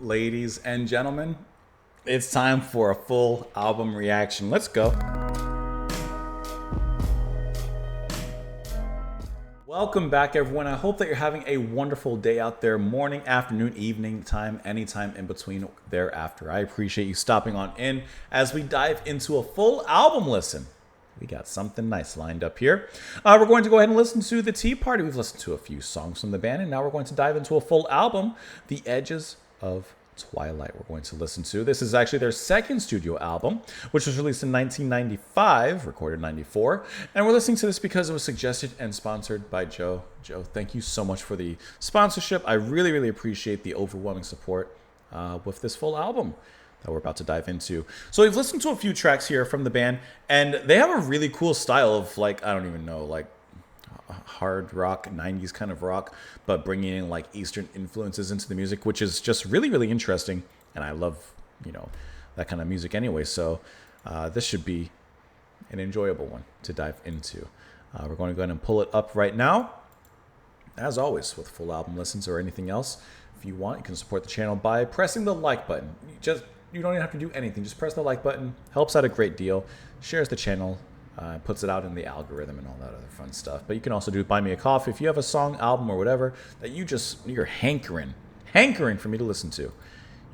Ladies and gentlemen, it's time for a full album reaction. Let's go. Welcome back, everyone. I hope that you're having a wonderful day out there, morning, afternoon, evening time, anytime in between thereafter. I appreciate you stopping on in as we dive into a full album listen. We got something nice lined up here. We're going to go ahead and listen to The Tea Party. We've listened to a few songs from the band, and now we're going to dive into a full album, The Edges of Twilight. We're going to listen to. This is actually their second studio album, which was released in 1995, recorded in 94. And we're listening to this because it was suggested and sponsored by Joe. Joe, thank you so much for the sponsorship. I really, really appreciate the overwhelming support with this full album that we're about to dive into. So we've listened to a few tracks here from the band, and they have a really cool style of, like, I don't even know, like hard rock, 90s kind of rock, but bringing in like Eastern influences into the music, which is just really, really interesting. And I love, that kind of music anyway. So this should be an enjoyable one to dive into. We're going to go ahead and pull it up right now. As always, with full album listens or anything else, if you want, you can support the channel by pressing the like button. You don't even have to do anything. Just press the like button. Helps out a great deal. Shares the channel. Puts it out in the algorithm and all that other fun stuff. But you can also do buy me a coffee if you have a song, album, or whatever that you're hankering for me to listen to. You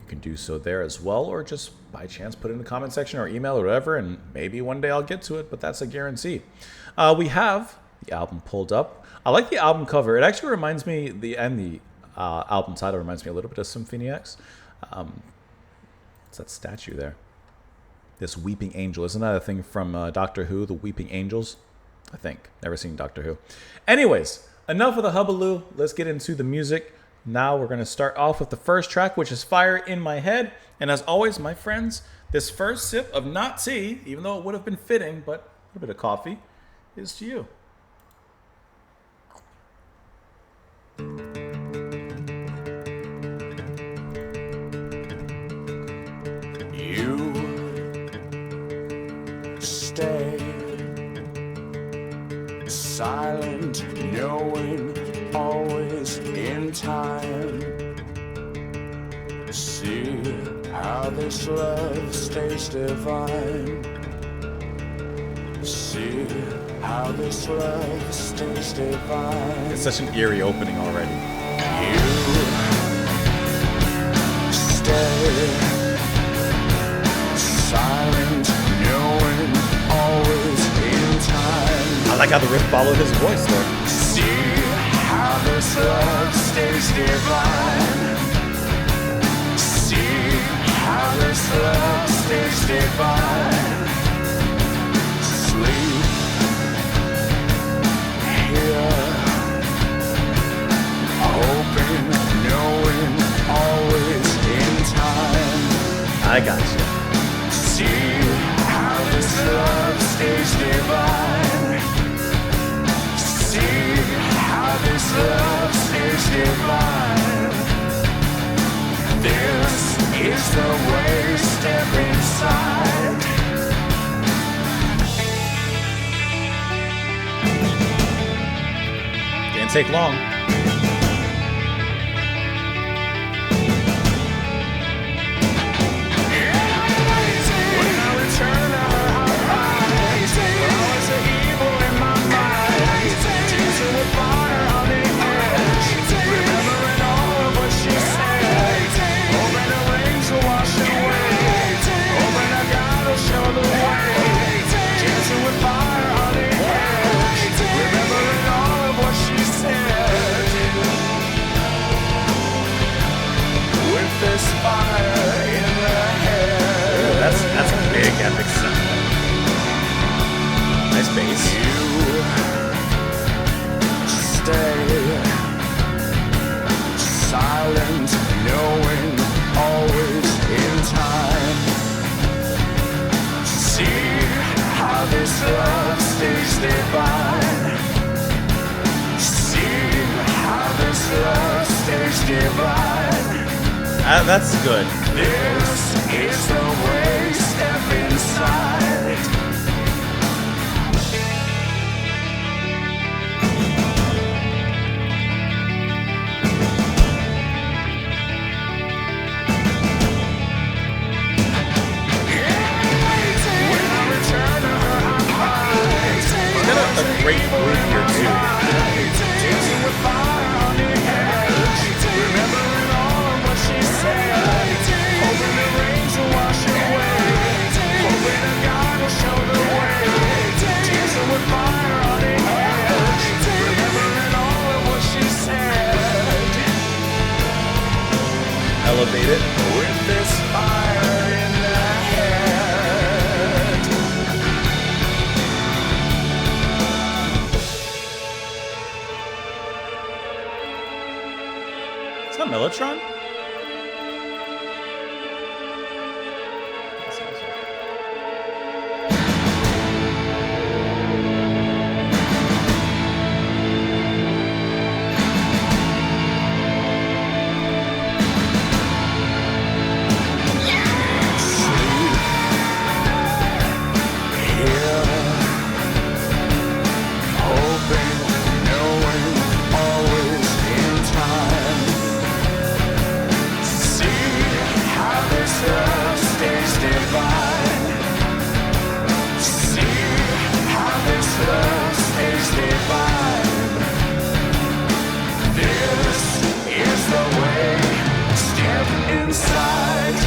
can do so there as well, or just by chance put it in the comment section or email or whatever, and maybe one day I'll get to it, but that's a guarantee. We have the album pulled up. I like the album cover. It actually reminds me, the album title reminds me a little bit of Symphony X. It's that statue there. This weeping angel. Isn't that a thing from Doctor Who, the weeping angels? I think. Never seen Doctor Who. Anyways, enough of the hubbaloo. Let's get into the music. Now we're going to start off with the first track, which is Fire in My Head. And as always, my friends, this first sip of not tea, even though it would have been fitting, but a little bit of coffee, is to you. Stay silent, knowing always in time. See how this love stays divine. See how this love stays divine. It's such an eerie opening already. You stay silent, knowing always in time. I like how the riff followed his voice there. See how this love stays divine. See how this love stays divine. Sleep here, hoping, knowing always in time. I got you. See how this love stays divine. See how this love stays divine. This is the way, step inside. Didn't take long. That's a big epic sound. Nice bass. You stay silent, knowing always in time. See how this love stays divine. See how this love stays divine. That's good. This is the way, step inside. great group here too. Dancing with fire on the edge, remembering all of what she said, hoping the rain will wash it away, hoping that God will show the way. Dancing with fire on the edge, remembering all of what she said. Elevate it. With this fire in the head. Is that Mellotron? Hoping, knowing, always in time. See how this love stays divine. See how this love stays divine. This is the way. Step inside.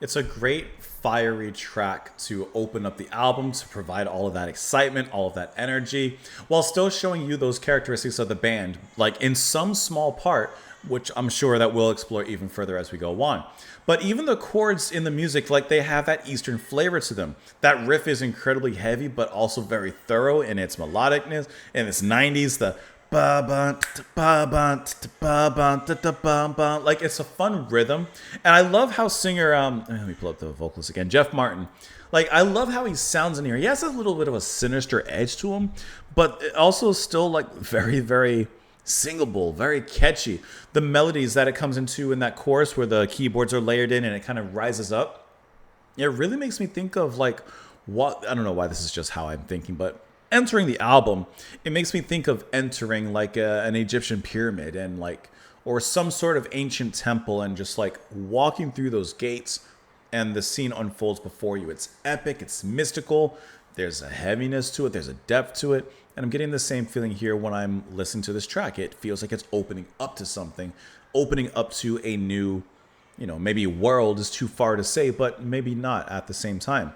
It's a great fiery track to open up the album, to provide all of that excitement, all of that energy, while still showing you those characteristics of the band, like in some small part, which I'm sure that we'll explore even further as we go on. But even the chords in the music, like they have that Eastern flavor to them. That riff is incredibly heavy, but also very thorough in its melodicness, in its 90s, the like it's a fun rhythm. And I love how singer let me pull up the vocals again, Jeff Martin, like I love how he sounds in here. He has a little bit of a sinister edge to him, but also still like very, very singable, very catchy. The melodies that it comes into in that chorus where the keyboards are layered in and it kind of rises up, it really makes me think of like what, I don't know why this is just how I'm thinking, but entering the album, it makes me think of entering like an Egyptian pyramid and like, or some sort of ancient temple, and just like walking through those gates and the scene unfolds before you. It's epic, it's mystical, there's a heaviness to it, there's a depth to it, and I'm getting the same feeling here when I'm listening to this track. It feels like it's opening up to something, opening up to a new, you know, maybe world is too far to say, but maybe not at the same time.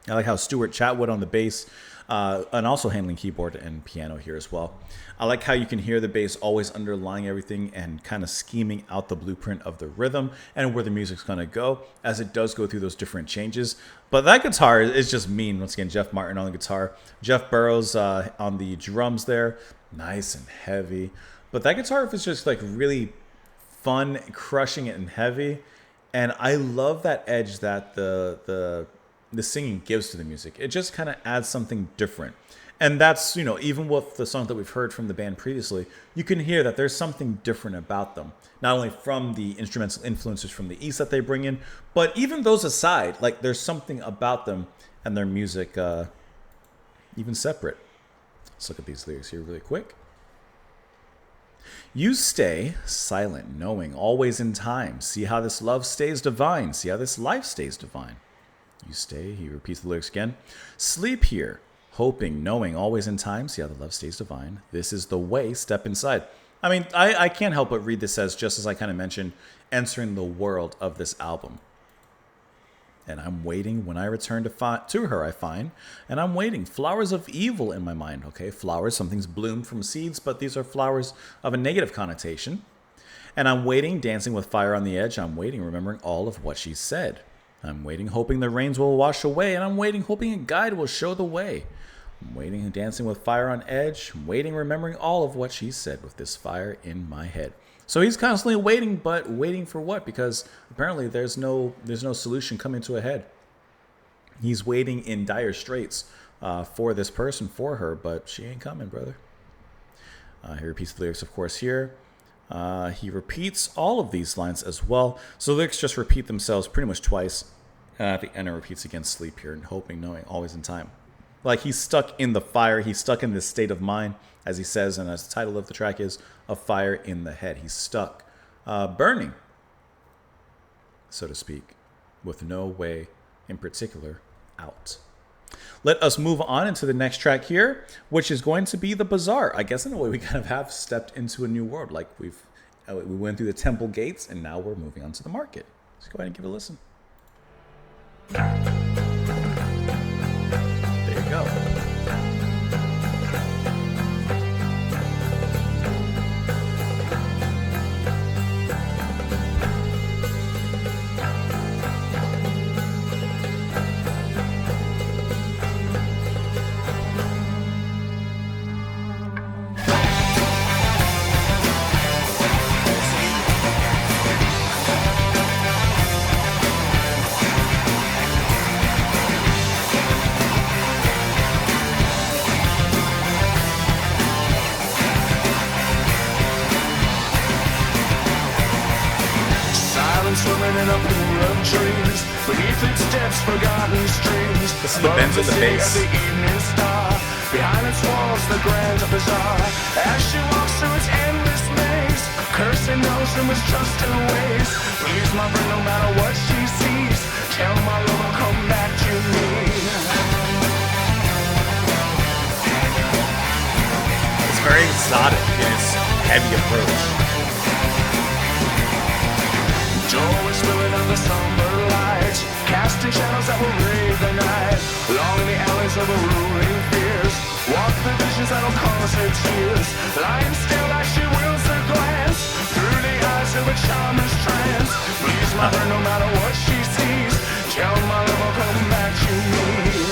I like how Stuart Chatwood on the bass, and also handling keyboard and piano here as well. I like how you can hear the bass always underlying everything and kind of scheming out the blueprint of the rhythm and where the music's going to go as it does go through those different changes. But that guitar is just mean. Once again, Jeff Martin on the guitar, Jeff Burrows on the drums there, nice and heavy. But that guitar riff is just like really fun, crushing it and heavy. And I love that edge that the singing gives to the music. It just kind of adds something different. And that's, you know, even with the songs that we've heard from the band previously, you can hear that there's something different about them. Not only from the instrumental influences from the East that they bring in, but even those aside, like there's something about them and their music even separate. Let's look at these lyrics here really quick. You stay silent, knowing, always in time. See how this love stays divine. See how this life stays divine. You stay, he repeats the lyrics again. Sleep here, hoping, knowing, always in time. See how the love stays divine. This is the way, step inside. I mean, I can't help but read this as, just as I kind of mentioned, entering the world of this album. And I'm waiting when I return to her, I find. And I'm waiting. Flowers of evil in my mind. Okay, flowers, something's bloomed from seeds, but these are flowers of a negative connotation. And I'm waiting, dancing with fire on the edge. I'm waiting, remembering all of what she said. I'm waiting, hoping the rains will wash away. And I'm waiting, hoping a guide will show the way. I'm waiting, dancing with fire on edge. I'm waiting, remembering all of what she said with this fire in my head. So he's constantly waiting, but waiting for what? Because apparently there's no solution coming to a head. He's waiting in dire straits for this person, for her, but she ain't coming, brother. He repeats the lyrics, of course, here. He repeats all of these lines as well. So the lyrics just repeat themselves pretty much twice. At the end, it repeats again, sleep here, and hoping, knowing, always in time. Like he's stuck in the fire. He's stuck in this state of mind, as he says, and as the title of the track is, A Fire in the Head. He's stuck, burning, so to speak, with no way in particular out. Let us move on into the next track here, which is going to be the Bazaar. I guess in a way we kind of have stepped into a new world. Like we went through the temple gates, and now we're moving on to the market. Let's go ahead and give it a listen. There you go. Swimming in a pool of dreams, beneath its depths, forgotten streams. This is the bends of the bass. The evening star, behind its walls, the grand bazaar. As she walks through its endless maze, cursing those who mistrust her ways. Please, my friend, no matter what she sees, tell my love I'll come back to me. It's very exotic in its heavy approach. Doorways spilling on the somber light, casting shadows that will brave the night. Along the alleys of her ruling fears, walk the visions that'll cause her tears. Lying still as she wills her glance, through the eyes of a charmer's trance. Please, my friend, no matter what she sees, tell my love I'll come back to me.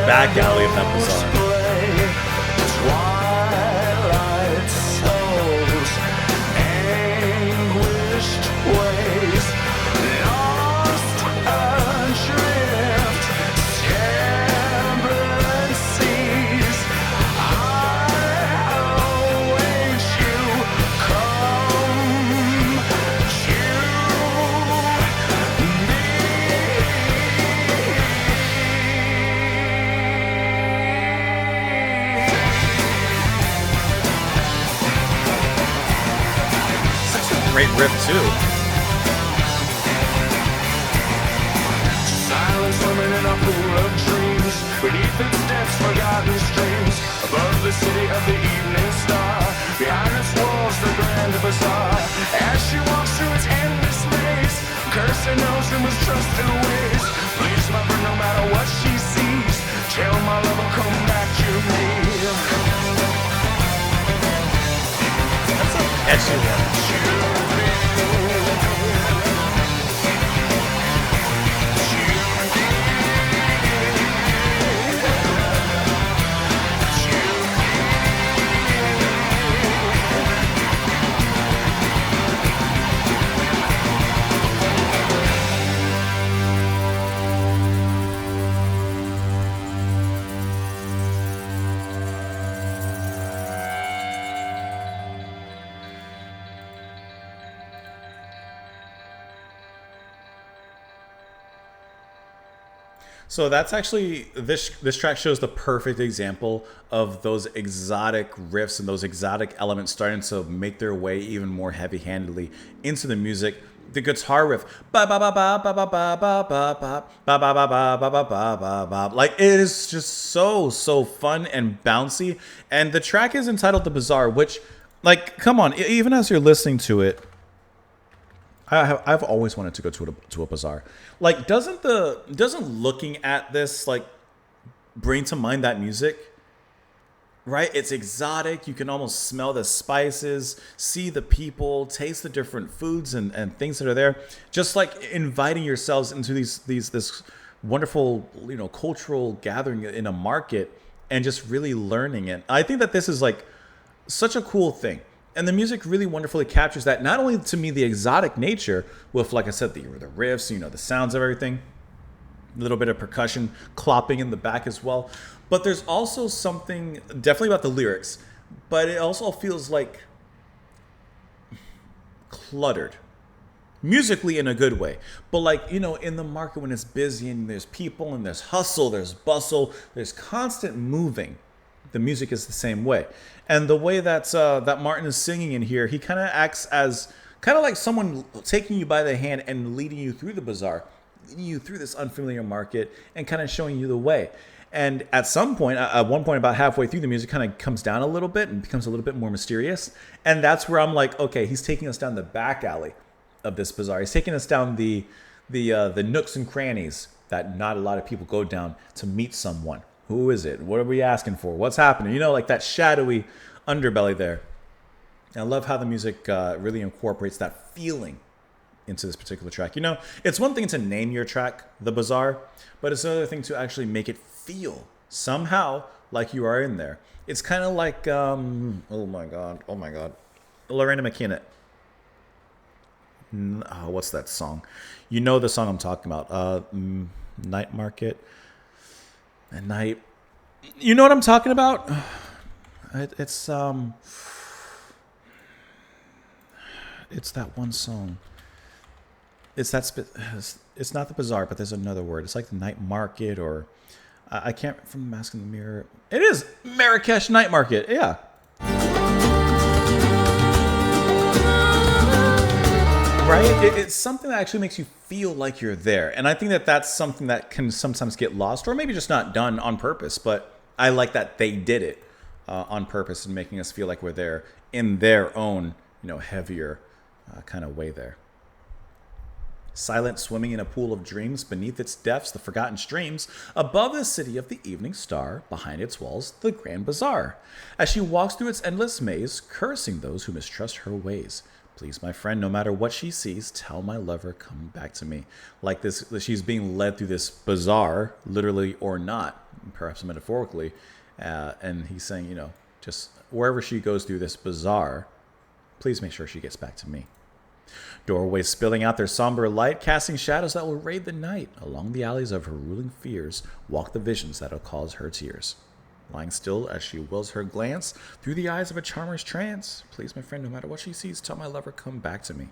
Back alley of that bazaar. Twilight souls, anguished ways, lost adrift, turbulent seas. I await you, come Great riff too. silence swimming in a pool of dreams, beneath its depths, forgotten streams. Above the city of the evening star, behind its walls, the grand bazaar. As she walks through its endless maze, cursing those who mistrust her ways. Please, my friend, no matter what she sees, tell my love will come back to me. That's a catchy one. So that's actually, this track shows the perfect example of those exotic riffs and those exotic elements starting to make their way even more heavy-handedly into the music. The guitar riff, ba ba ba ba ba ba ba ba ba ba ba ba ba ba ba ba ba ba, like it is just so fun and bouncy. And the track is entitled "The Bazaar," which Like, come on, even as you're listening to it, I've always wanted to go to a bazaar. Like, doesn't looking at this like bring to mind that music? Right? It's exotic. You can almost smell the spices, see the people, taste the different foods and things that are there. Just like inviting yourselves into this wonderful, cultural gathering in a market and just really learning it. I think that this is like such a cool thing. And the music really wonderfully captures that. Not only to me the exotic nature with, like I said, the riffs, the sounds of everything, a little bit of percussion clopping in the back as well. But there's also something definitely about the lyrics, but it also feels like cluttered musically in a good way. But like, in the market when it's busy and there's people and there's hustle, there's bustle, there's constant moving. The music is the same way. And the way that Martin is singing in here, he kind of acts as kind of like someone taking you by the hand and leading you through the bazaar, leading you through this unfamiliar market and kind of showing you the way. And at one point, about halfway through, the music kind of comes down a little bit and becomes a little bit more mysterious. And that's where I'm like, okay, he's taking us down the back alley of this bazaar. He's taking us down the nooks and crannies that not a lot of people go down to meet someone. Who is it? What are we asking for? What's happening? Like that shadowy underbelly there. And I love how the music really incorporates that feeling into this particular track. It's one thing to name your track The Bazaar, but it's another thing to actually make it feel somehow like you are in there. It's kind of like, oh my God, Lorena McKenna. What's that song? The song I'm talking about. Night Market. At night. You know what I'm talking about? It's that one song. It's not the bazaar, but there's another word. It's like the night market, or I can't, from the Mask in the Mirror. It is Marrakesh Night Market. Yeah. Right? It's something that actually makes you feel like you're there. And I think that that's something that can sometimes get lost, or maybe just not done on purpose. But I like that they did it on purpose and making us feel like we're there in their own, heavier kind of way there. Silent, swimming in a pool of dreams, beneath its depths, the forgotten streams, above the city of the evening star, behind its walls, the grand bazaar. As she walks through its endless maze, cursing those who mistrust her ways. Please, my friend, no matter what she sees, tell my lover come back to me. Like this, she's being led through this bazaar, literally or not, perhaps metaphorically. And he's saying, just wherever she goes through this bazaar, please make sure she gets back to me. Doorways spilling out their somber light, casting shadows that will raid the night. Along the alleys of her ruling fears walk the visions that'll cause her tears. Lying still as she wills her glance through the eyes of a charmer's trance. Please, my friend, no matter what she sees, tell my lover come back to me.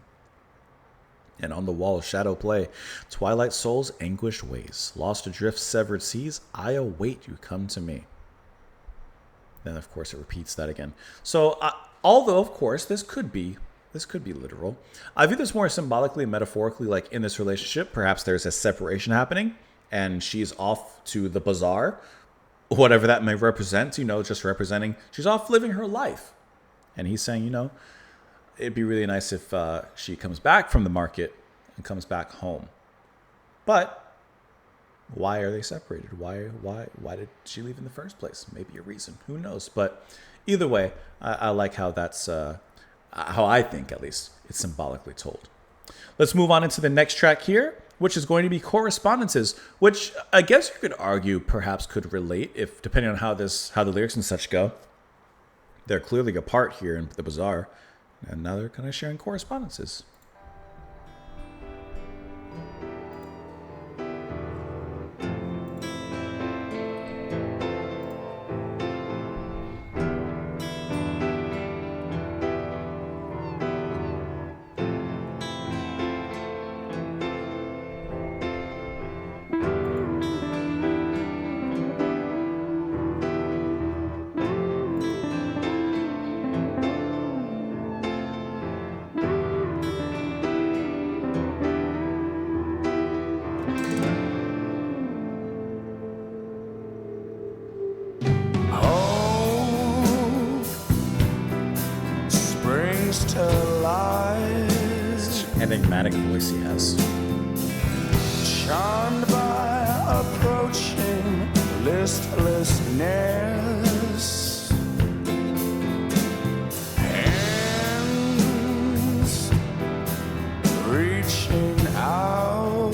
And on the wall, shadow play. Twilight souls, anguished ways. Lost adrift, severed seas. I await you, come to me. Then, of course, it repeats that again. So, although, of course, this could be literal, I view this more symbolically and metaphorically, like in this relationship, perhaps there's a separation happening and she's off to the bazaar, whatever that may represent, just representing she's off living her life. And he's saying, it'd be really nice if she comes back from the market and comes back home. But why are they separated? Why did she leave in the first place? Maybe a reason. Who knows? But either way, I like how that's how I think, at least, it's symbolically told. Let's move on into the next track here, which is going to be Correspondences, which I guess you could argue perhaps could relate, if depending on how the lyrics and such go. They're clearly apart here in the bazaar, and now they're kind of sharing correspondences. brings to light. Enigmatic voice he has. Charmed by approaching listlessness. Hands reaching out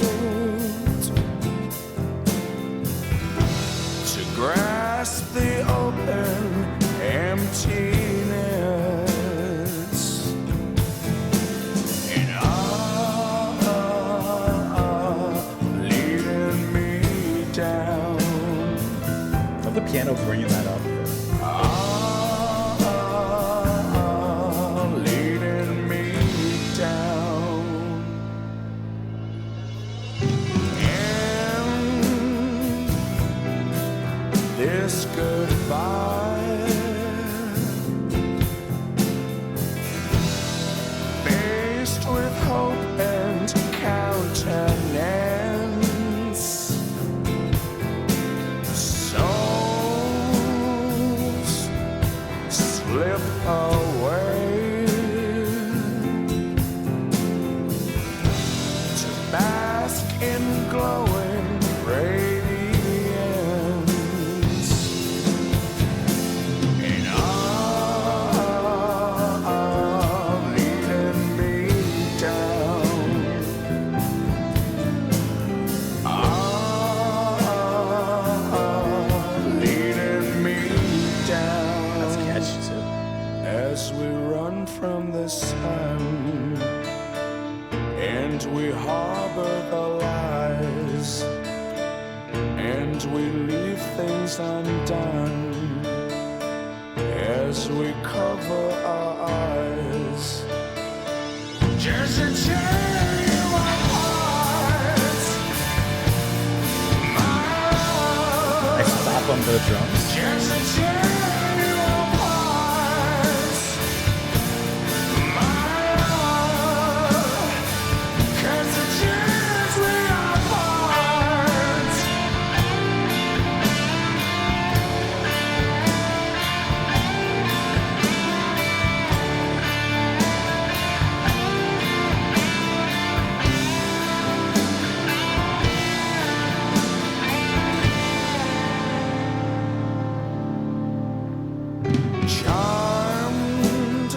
to grasp the open emptiness. And leading me down. Love the piano bringing that up. Leading me down. And this goodbye, faced with hope and countenance, souls slip away to bask in glowing radiance. And leading me down. Leading me down. That's catchy too. As we run from the sun and we harbor the lies and we leave things undone as we cover our eyes. Just to tear you apart, my I stop on the drums. just to tear you apart, my love, 'cause the tears we are apart. Charmed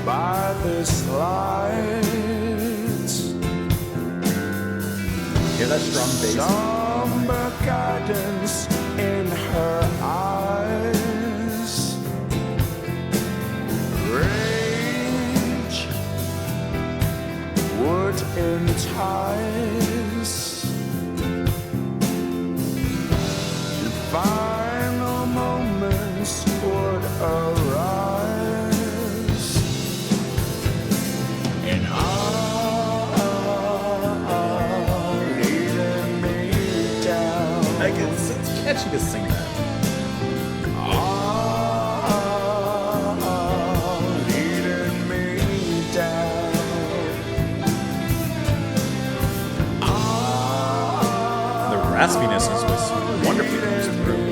by this light, Hear that strong bass? somber guidance in her eyes, rage would entice. Final moments would arise, and leading me down. It's catchy to sing that. Leading me down. The raspiness is just wonderfully comes through.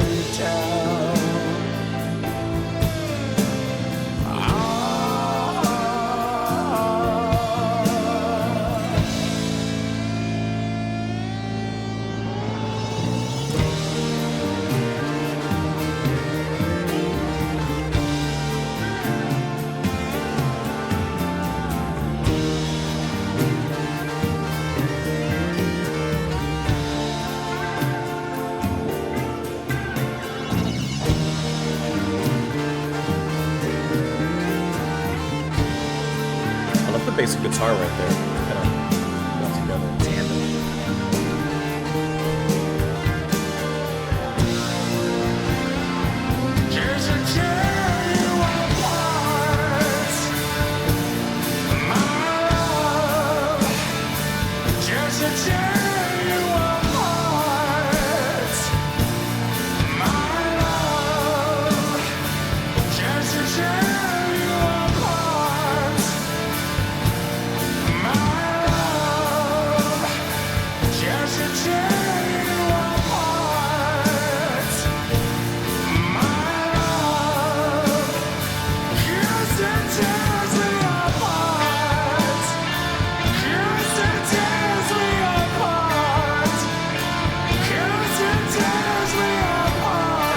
I love the basic guitar right there. Kind of going together in tandem. Just to tear you apart, my love. Just to tear you apart, my love. Just to tear you apart, my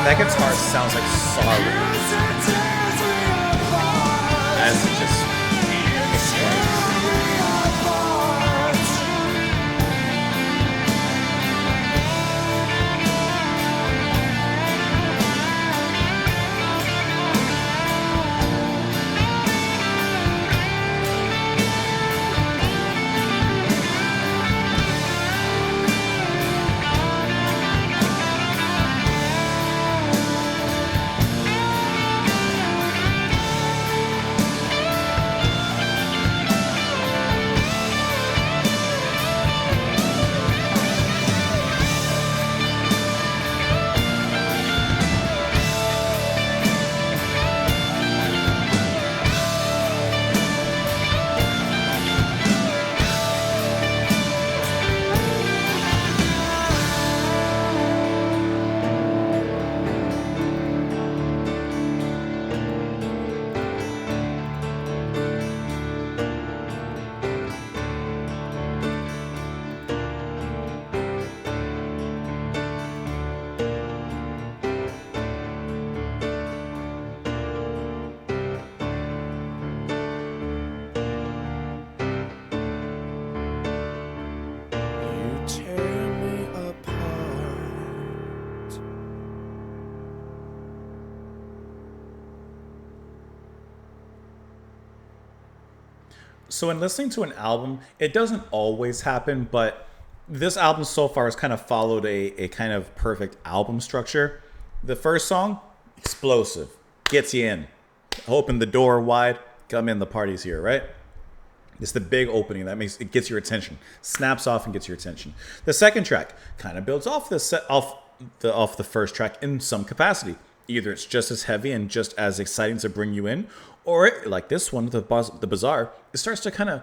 that guitar sounds like sorrow as it just explains. So in listening to an album, it doesn't always happen, but this album so far has kind of followed a kind of perfect album structure. The first song, explosive, gets you in. Open the door wide, come in, the party's here, right? It's the big opening that makes it gets your attention, snaps off and gets your attention. The second track kind of builds off the first track in some capacity. Either it's just as heavy and just as exciting to bring you in, or like this one, the Bazaar, it starts to kind of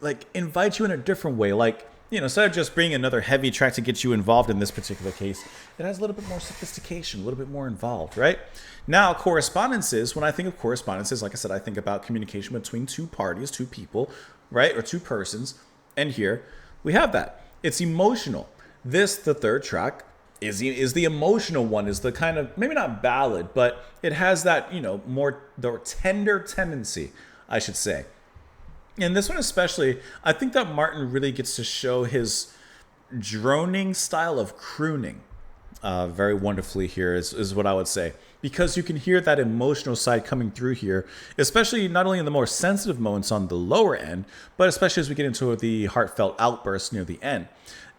like invite you in a different way. Like, you know, instead of just bringing another heavy track to get you involved in this particular case, it has a little bit more sophistication, a little bit more involved, right? Now, correspondences, when I think of correspondences, like I said, I think about communication between two parties, two people, right? Or two persons. And here we have that. It's emotional. This, the third track, is the emotional one, is the kind of, maybe not ballad, but it has that, you know, more the tender tendency, I should say. And this one especially, I think that Martin really gets to show his droning style of crooning very wonderfully here, is what I would say. Because you can hear that emotional side coming through here, especially not only in the more sensitive moments on the lower end, but especially as we get into the heartfelt outbursts near the end.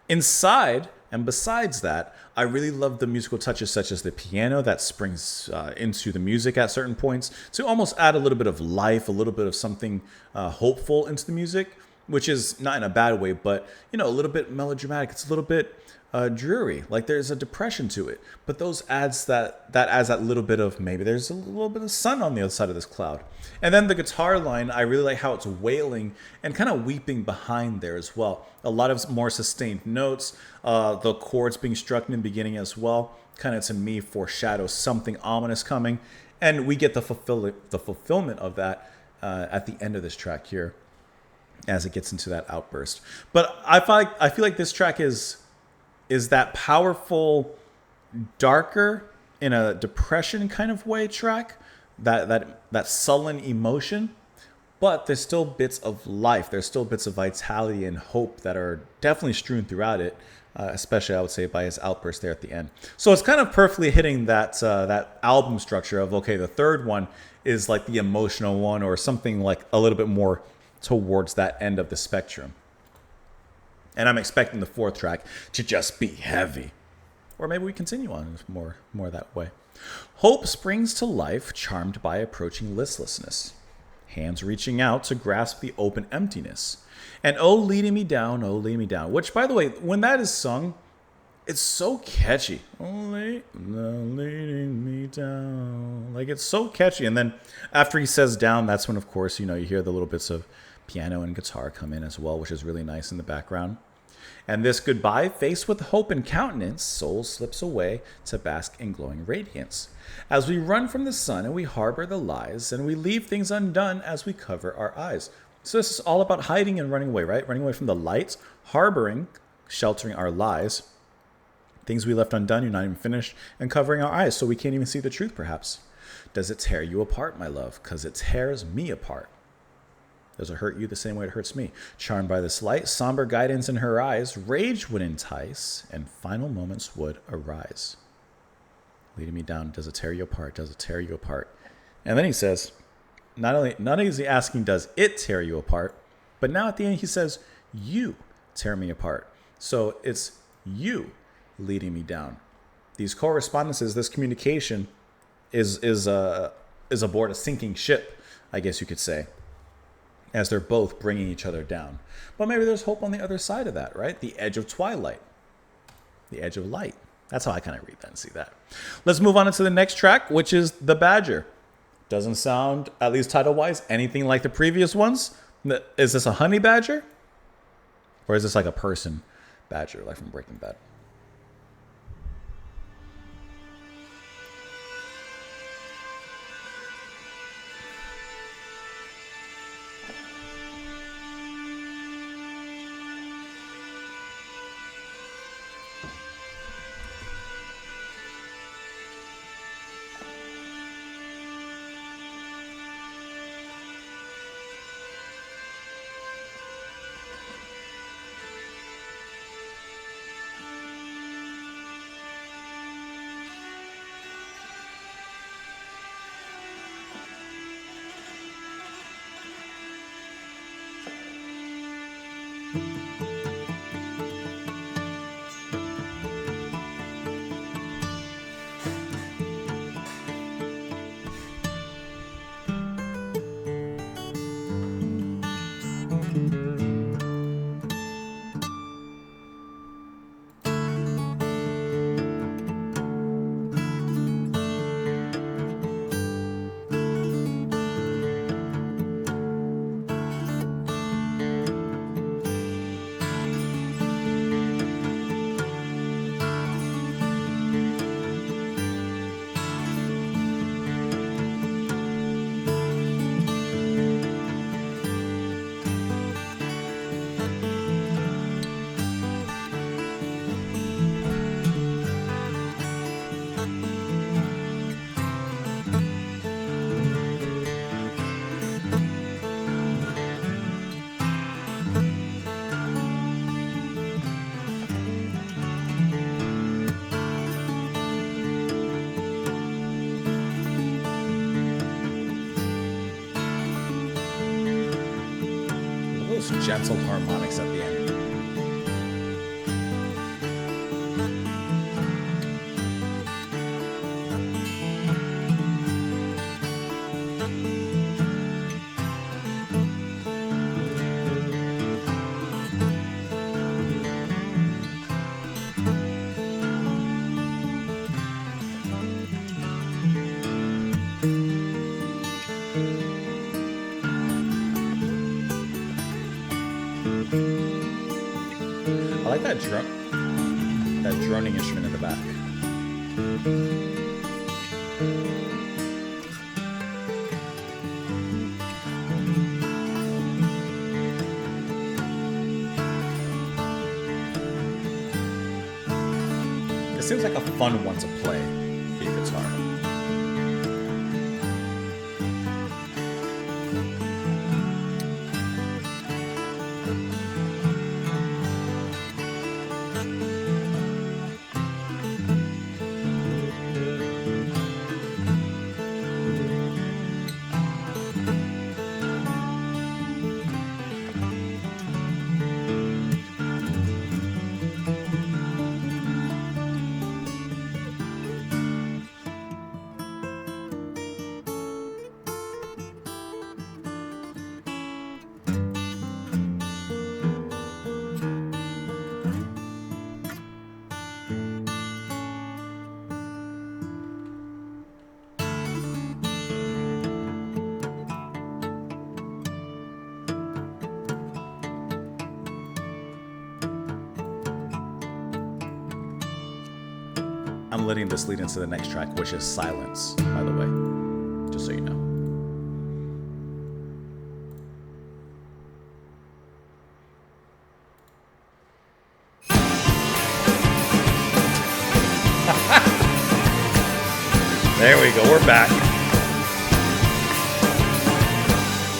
Inside, and besides that, I really love the musical touches such as the piano that springs into the music at certain points to almost add a little bit of life, a little bit of something hopeful into the music, which is not in a bad way, but, you know, a little bit melodramatic. It's a little bit dreary, like there's a depression to it. But those adds that adds that little bit of, maybe there's a little bit of sun on the other side of this cloud. And then the guitar line, I really like how it's wailing and kind of weeping behind there as well. A lot of more sustained notes, the chords being struck in the beginning as well, kind of to me foreshadows something ominous coming. And we get the fulfillment of that at the end of this track here as it gets into that outburst. But I feel like this track is that powerful, darker, in a depression kind of way track, that sullen emotion, but there's still bits of life, there's still bits of vitality and hope that are definitely strewn throughout it, especially I would say by his outburst there at the end. So it's kind of perfectly hitting that album structure of, okay, the third one is like the emotional one, or something like a little bit more towards that end of the spectrum. And I'm expecting the fourth track to just be heavy. Or maybe we continue on more that way. Hope springs to life, charmed by approaching listlessness. Hands reaching out to grasp the open emptiness. And oh, leading me down, which, by the way, when that is sung, it's so catchy. Only leading me down. Like, it's so catchy. And then after he says down, that's when, of course, you know, you hear the little bits of piano and guitar come in as well, which is really nice in the background. And this goodbye, faced with hope and countenance, soul slips away to bask in glowing radiance. As we run from the sun and we harbor the lies, and we leave things undone as we cover our eyes. So this is all about hiding and running away, right? Running away from the light, harboring, sheltering our lies. Things we left undone, you're not even finished, and covering our eyes so we can't even see the truth, perhaps. Does it tear you apart, my love? Because it tears me apart. Does it hurt you the same way it hurts me? Charmed by this light, somber guidance in her eyes, rage would entice, and final moments would arise. Leading me down, does it tear you apart? Does it tear you apart? And then he says, not only is he asking, does it tear you apart? But now at the end he says, you tear me apart. So it's you leading me down. These correspondences, this communication is aboard a sinking ship, I guess you could say, as they're both bringing each other down. But maybe there's hope on the other side of that, right? The edge of twilight, the edge of light. That's how I kind of read that and see that. Let's move on into the next track, which is The Badger. Doesn't sound, at least title-wise, anything like the previous ones. Is this a honey badger? Or is this like a person badger, like from Breaking Bad? Those gentle harmonics at the end. I like that droning instrument in the back. It seems like a fun one to play the guitar. I'm letting this lead into the next track, which is Silence, by the way, just so you know. we go. We're back.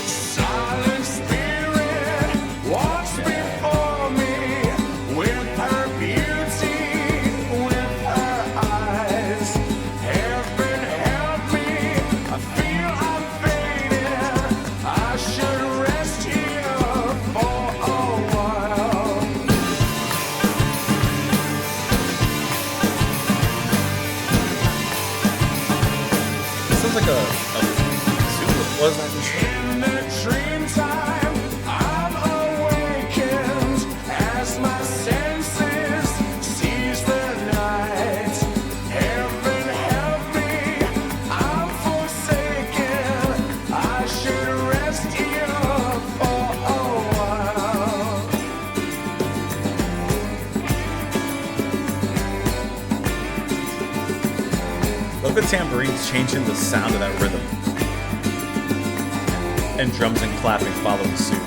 Silent spirit walks before me with her beauty, with her eyes. Heaven help me, I feel I'm fading. I should rest here for a while. This sounds like a was that? In the dream time, I'm awakened as my senses seize the night. Heaven help me, I'm forsaken. I should rest here for a while. Look at tambourines changing the sound of that rhythm. And drums and clapping following suit.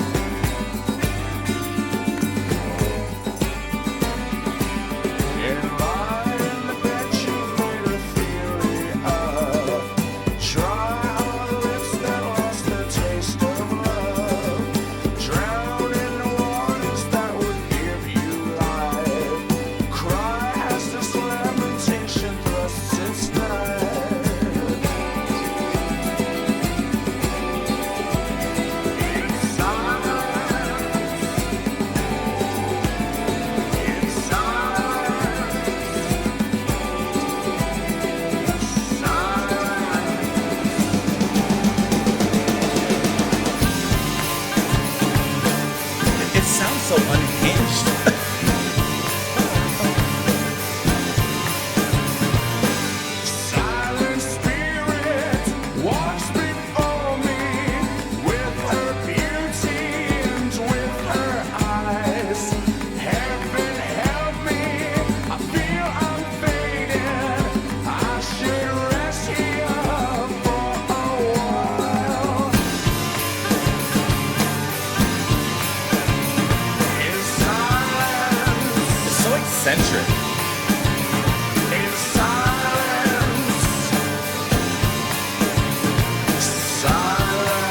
In the bed you made a theory of. Dry our lips that lost the taste of love. Drown in the waters that would give you life. Cry as this lamentation thrusts its knife. It sounds so unhinged. Silent spirit walks before me with her beauty and with her eyes. Heaven help me, I feel I'm fading. I should rest here for a while. In silence, It's so eccentric. in silence, silence.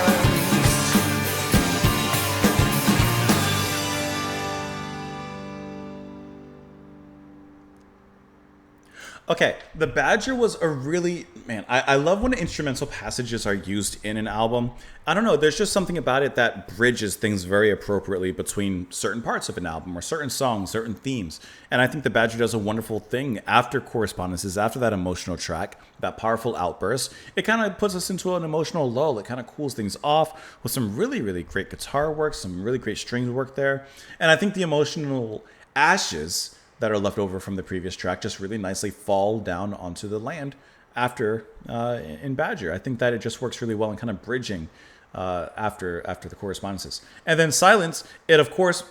Okay, The Badger was a really, man, I love when instrumental passages are used in an album. I don't know, there's just something about it that bridges things very appropriately between certain parts of an album or certain songs, certain themes. And I think The Badger does a wonderful thing after Correspondences, after that emotional track, that powerful outburst. It kind of puts us into an emotional lull. It kind of cools things off with some really, really great guitar work, some really great strings work there. And I think the emotional ashes that are left over from the previous track just really nicely fall down onto the land after in Badger. I think that it just works really well in kind of bridging after the Correspondences. And then Silence, it of course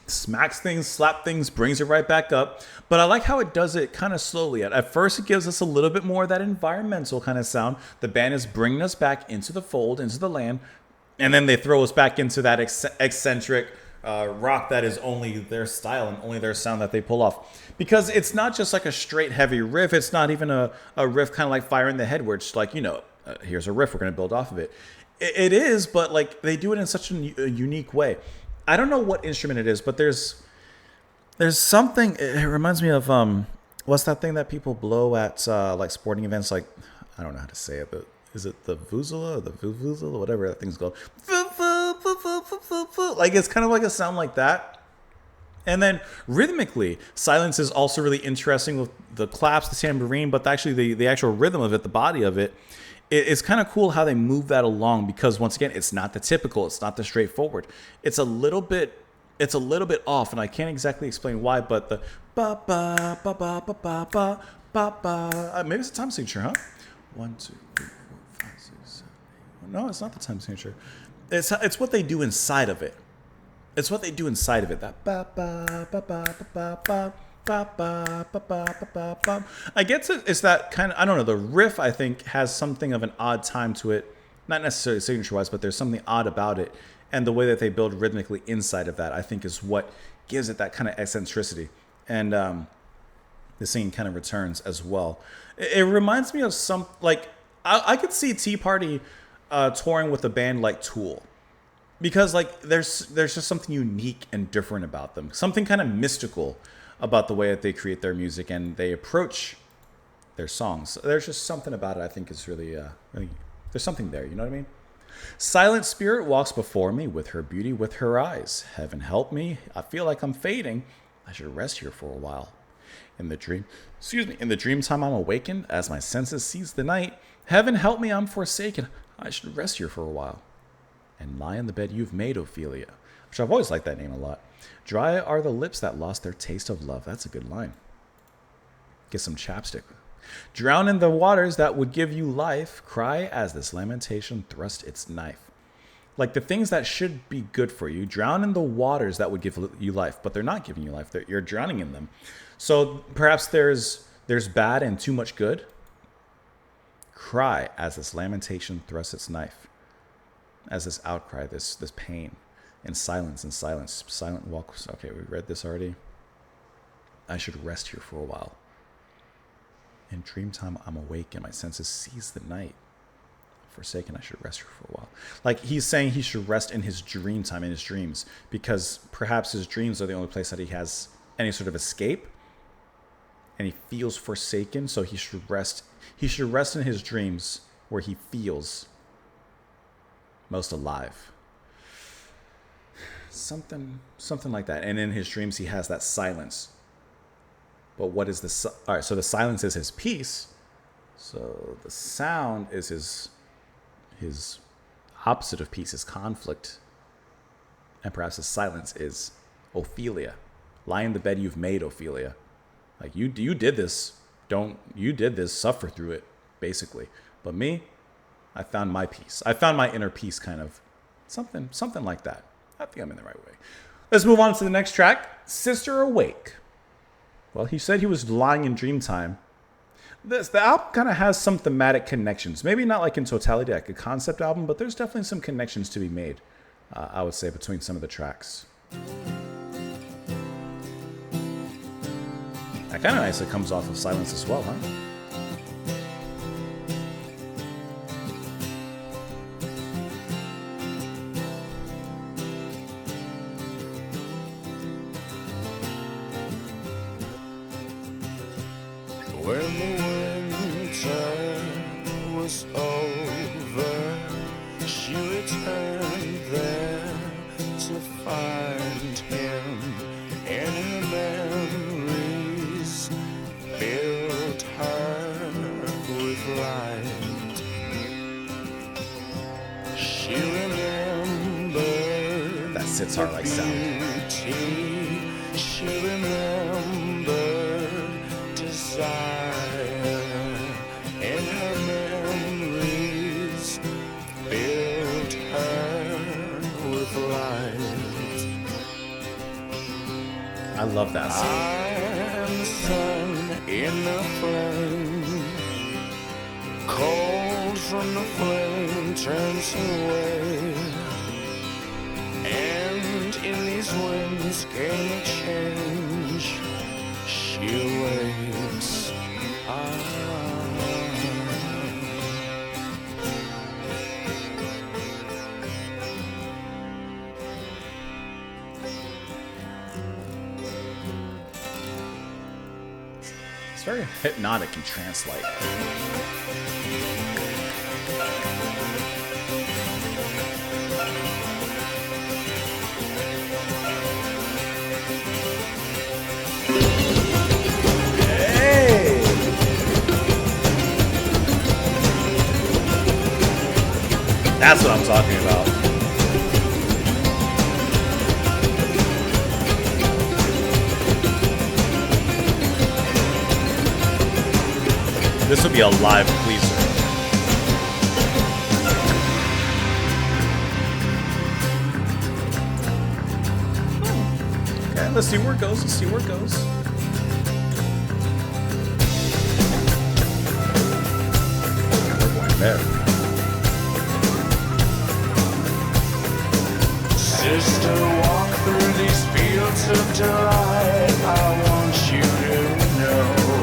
smacks things, slap things, brings it right back up. But I like how it does it kind of slowly. At first, it gives us a little bit more of that environmental kind of sound. The band is bringing us back into the fold, into the land. And then they throw us back into that eccentric rock that is only their style and only their sound that they pull off. Because it's not just like a straight heavy riff. It's not even a riff kind of like Fire in the Head, where it's like, here's a riff, we're going to build off of it. It is, but like they do it in such a unique way. I don't know what instrument it is, but there's something. It reminds me of what's that thing that people blow at like sporting events? Like, I don't know how to say it, but is it the vuvuzela or the vuvuzela, whatever that thing's called? Like it's kind of like a sound like that. And then rhythmically, Silence is also really interesting with the claps, the tambourine, but actually the actual rhythm of it, the body of it. It's kind of cool how they move that along, because once again, it's not the typical, it's not the straightforward. It's a little bit off, and I can't exactly explain why, but the ba ba ba ba ba ba ba ba ba. Maybe it's a time signature, huh? 1, 2, 3, 4, 5, 6, 7, 8. No, it's not the time signature. It's what they do inside of it. It's what they do inside of it. That ba ba ba ba ba ba ba. Ba, ba, ba, ba, ba, ba, ba. I guess it's that kind of, I don't know, the riff I think has something of an odd time to it, not necessarily signature wise, but there's something odd about it, and the way that they build rhythmically inside of that I think is what gives it that kind of eccentricity. And the singing kind of returns as well. It reminds me of some, like, I could see Tea Party touring with a band like Tool. Because, like, there's just something unique and different about them. Something kind of mystical about the way that they create their music and they approach their songs. There's just something about it I think is really, there's something there, you know what I mean? Silent spirit walks before me with her beauty, with her eyes. Heaven help me, I feel like I'm fading. I should rest here for a while. In the dream time I'm awakened as my senses seize the night. Heaven help me, I'm forsaken. I should rest here for a while. And lie in the bed you've made, Ophelia. Which I've always liked that name a lot. Dry are the lips that lost their taste of love. That's a good line. Get some chapstick. Drown in the waters that would give you life. Cry as this lamentation thrust its knife. Like the things that should be good for you, drown in the waters that would give you life, but they're not giving you life. You're drowning in them. So perhaps there's bad and too much good. Cry as this lamentation thrusts its knife. As this outcry, this pain, in silence, silent walks. Okay, we read this already. I should rest here for a while. In dream time, I'm awake and my senses seize the night. Forsaken, I should rest here for a while. Like he's saying he should rest in his dream time, in his dreams, because perhaps his dreams are the only place that he has any sort of escape. And he feels forsaken, so he should rest. He should rest in his dreams where he feels most alive. Something like that. And in his dreams, he has that silence. But what is the... All right, so the silence is his peace. So the sound is his opposite of peace, his conflict. And perhaps his silence is Ophelia. Lie in the bed you've made, Ophelia. Like, you did this. You did this. Suffer through it, basically. But me, I found my peace. I found my inner peace, kind of. Something like that. I think I'm in the right way. Let's move on to the next track. Sister Awake. Well, he said he was lying in dream time. The album kind of has some thematic connections. Maybe not like in totality, like a concept album, but there's definitely some connections to be made, I would say, between some of the tracks. That kind of nicely comes off of Silence as well, huh? When the winter was over, she returned there to find him, and her memories filled her with light. She remembered that sitar-like sound. She remembered desire, and her memories filled her with light. I love that song. I am the sun in the flame, cold from the flame turns away, and in these winds came a change. She awakes. It's very hypnotic and trance-like. That's what I'm talking about. This would be a live pleaser. Okay, let's see where it goes. We're going there. Sister, walk through these fields of delight. I want you to know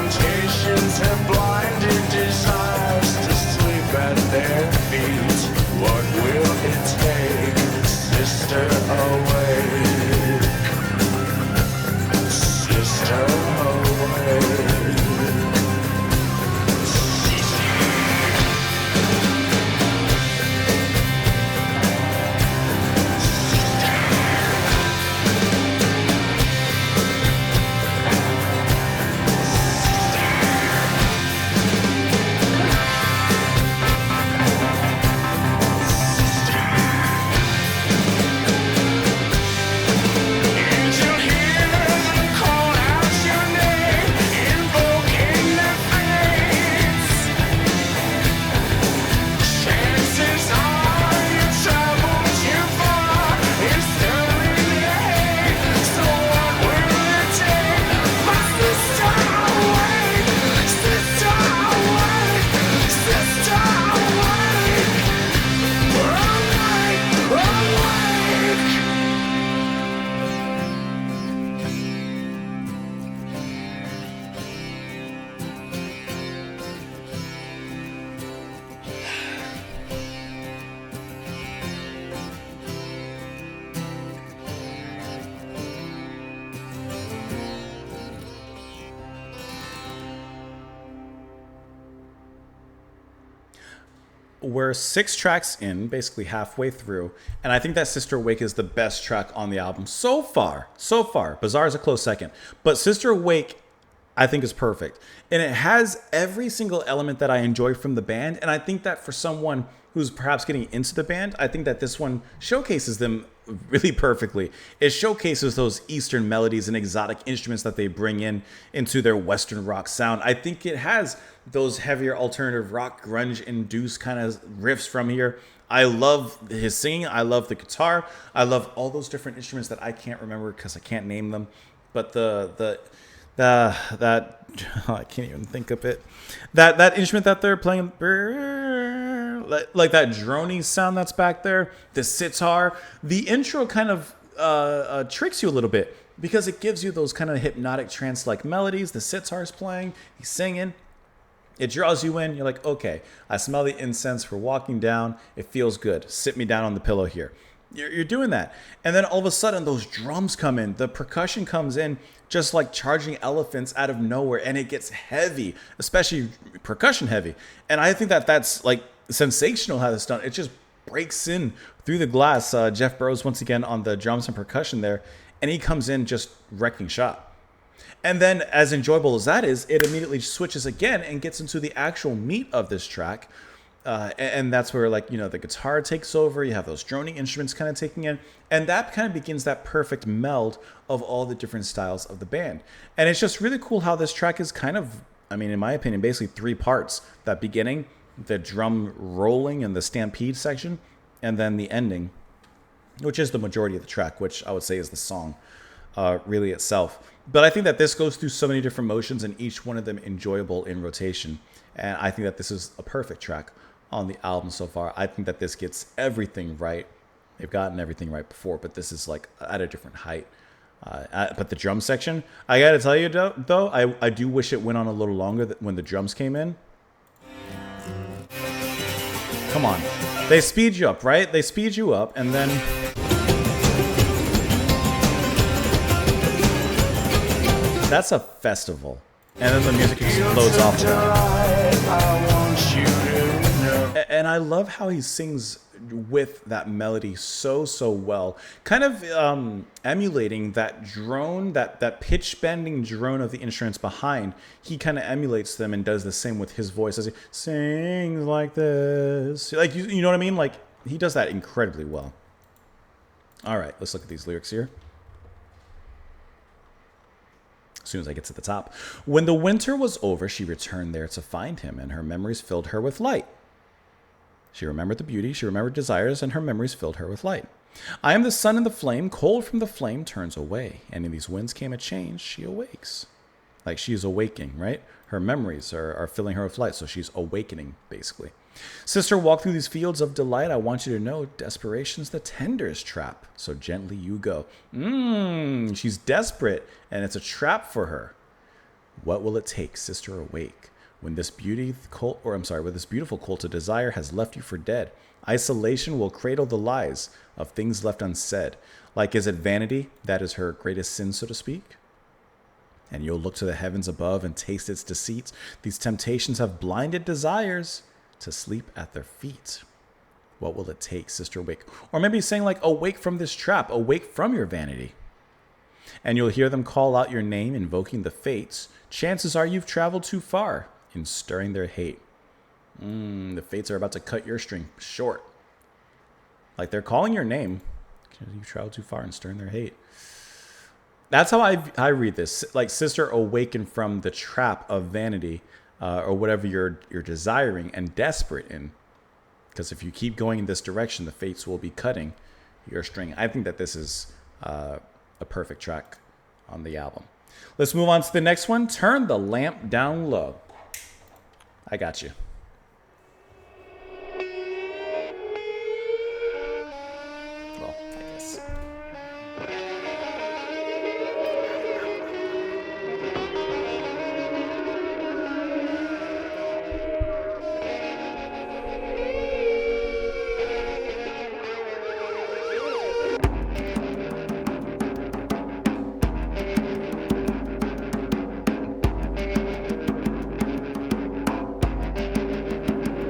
temptations and blinded desires to sleep at their feet. What will it take, sister, awake? Sister, awake. We're 6 tracks in, basically halfway through, and I think that Sister Awake is the best track on the album so far. So far. Bazaar is a close second. But Sister Awake, I think, is perfect. And it has every single element that I enjoy from the band, and I think that for someone who's perhaps getting into the band, I think that this one showcases them really perfectly. It showcases those Eastern melodies and exotic instruments that they bring in into their Western rock sound. I think it has those heavier alternative rock, grunge-induced kind of riffs from here. I love his singing. I love the guitar. I love all those different instruments that I can't remember because I can't name them. But that I can't even think of it. That instrument that they're playing, like that drony sound that's back there, the sitar. The intro kind of tricks you a little bit because it gives you those kind of hypnotic trance-like melodies. The sitar's playing, he's singing. It draws you in. You're like, okay, I smell the incense. We're walking down. It feels good. Sit me down on the pillow here. You're doing that. And then all of a sudden, those drums come in. The percussion comes in just like charging elephants out of nowhere. And it gets heavy, especially percussion heavy. And I think that that's like sensational how it's done. It just breaks in through the glass. Jeff Burrows, once again, on the drums and percussion there. And he comes in just wrecking shop. And then, as enjoyable as that is, it immediately switches again and gets into the actual meat of this track. And that's where, like, you know, the guitar takes over. You have those droning instruments kind of taking in. And that kind of begins that perfect meld of all the different styles of the band. And it's just really cool how this track is kind of, I mean, in my opinion, basically 3 parts. That beginning, the drum rolling and the stampede section, and then the ending, which is the majority of the track, which I would say is the song really itself. But I think that this goes through so many different motions and each one of them enjoyable in rotation. And I think that this is a perfect track on the album so far. I think that this gets everything right. They've gotten everything right before, but this is like at a different height. But the drum section, I got to tell you though, I do wish it went on a little longer when the drums came in. Come on. They speed you up, right? They speed you up and then... That's a festival. And then the music explodes off. And I love how he sings with that melody so well. Kind of emulating that drone, that pitch bending drone of the instruments behind. He kind of emulates them and does the same with his voice as he sings like this. Like, you know what I mean? Like, he does that incredibly well. All right, let's look at these lyrics here. As soon as I get to the top. When the winter was over, she returned there to find him, and her memories filled her with light. She remembered the beauty, she remembered desires, and her memories filled her with light. I am the sun and the flame, cold from the flame turns away, and in these winds came a change, she awakes. Like she's awaking, right? Her memories are filling her with light, so she's awakening, basically. Sister, walk through these fields of delight. I want you to know desperation's the tenderest trap, so gently you go. She's desperate, and it's a trap for her. What will it take, sister, awake? When this when this beautiful cult of desire has left you for dead, isolation will cradle the lies of things left unsaid. Like, is it vanity that is her greatest sin, so to speak? And you'll look to the heavens above and taste its deceits. These temptations have blinded desires to sleep at their feet. What will it take, sister, awake? Or maybe saying like, awake from this trap, awake from your vanity. And you'll hear them call out your name, invoking the fates. Chances are you've traveled too far in stirring their hate. The fates are about to cut your string short. Like they're calling your name because you've traveled too far in stirring their hate. That's how I read this. Like, sister, awaken from the trap of vanity or whatever you're desiring and desperate in. Because if you keep going in this direction, the fates will be cutting your string. I think that this is a perfect track on the album. Let's move on to the next one. Turn the Lamp Down Low. I got you. Well, I guess.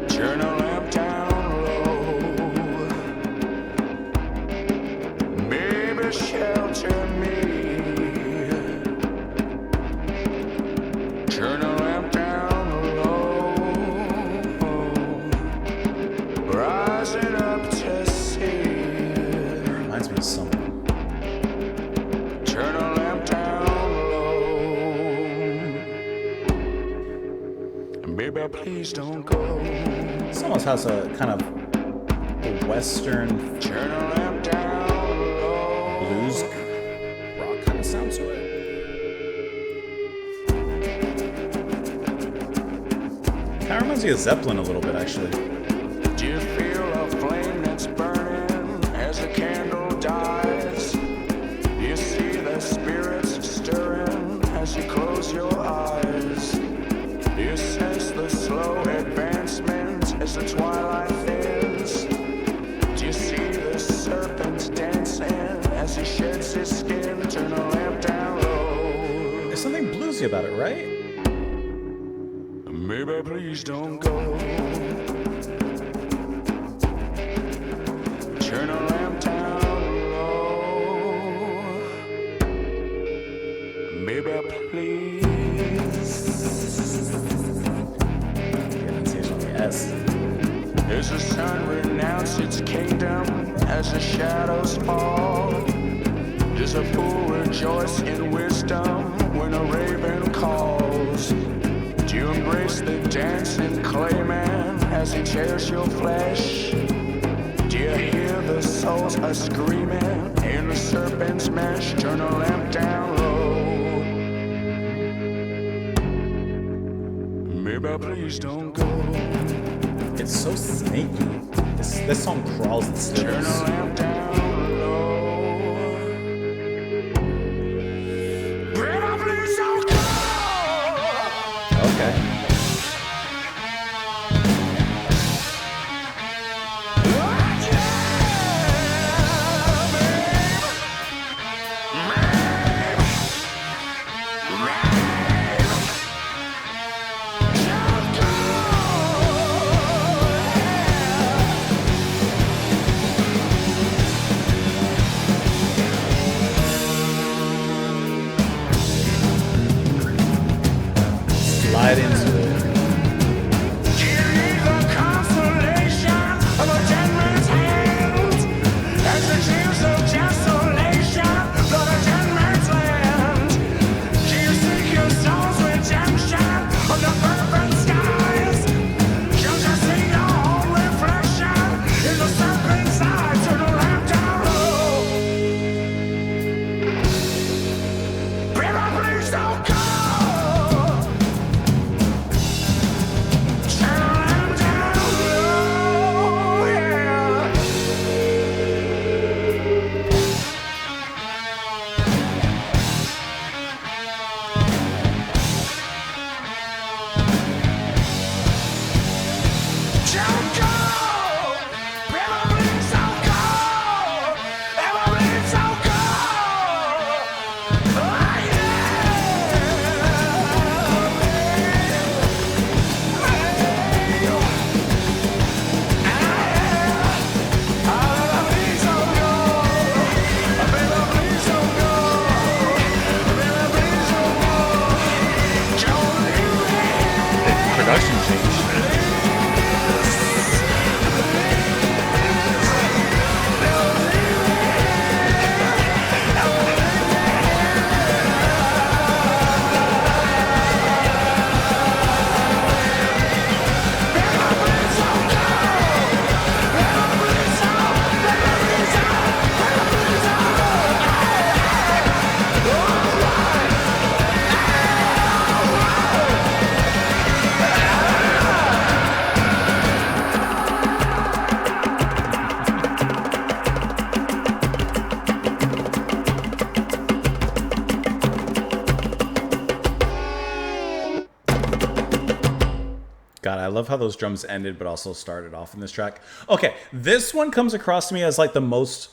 Turn a lamp down low. Baby, shelter me. Turn a lamp down low. Rising up to see. Reminds me of something. Turn a lamp down low. Baby, please don't go. This almost has a kind of a Western Turn a lamp down low. blues rock kind of sound to it. Kind of reminds me of Zeppelin a little bit, actually. Do you feel a flame that's burning as the candle dies? You see the spirits stirring as you close your eyes. You sense the slow advancement as the twilight thins. Do you see the serpent dancing as he sheds his skin? Turn a lamp down low. There's something bluesy about it, right? Maybe please don't go. Turn a lamp down low. Maybe please. Pronunciation on the S. As the sun renounces its kingdom, as the shadows fall, does a fool rejoice in wisdom when a raven calls? Do you embrace the dancing clayman as he tears your flesh? Do you hear the souls a screaming in the serpent's mesh? Turn a lamp down low. Maybe please don't go. It's so snaky. This song crawls and Turn a slithers. lamp down low. Baby, please don't go. Okay. love how those drums ended, but also started off in this track. Okay, this one comes across to me as like the most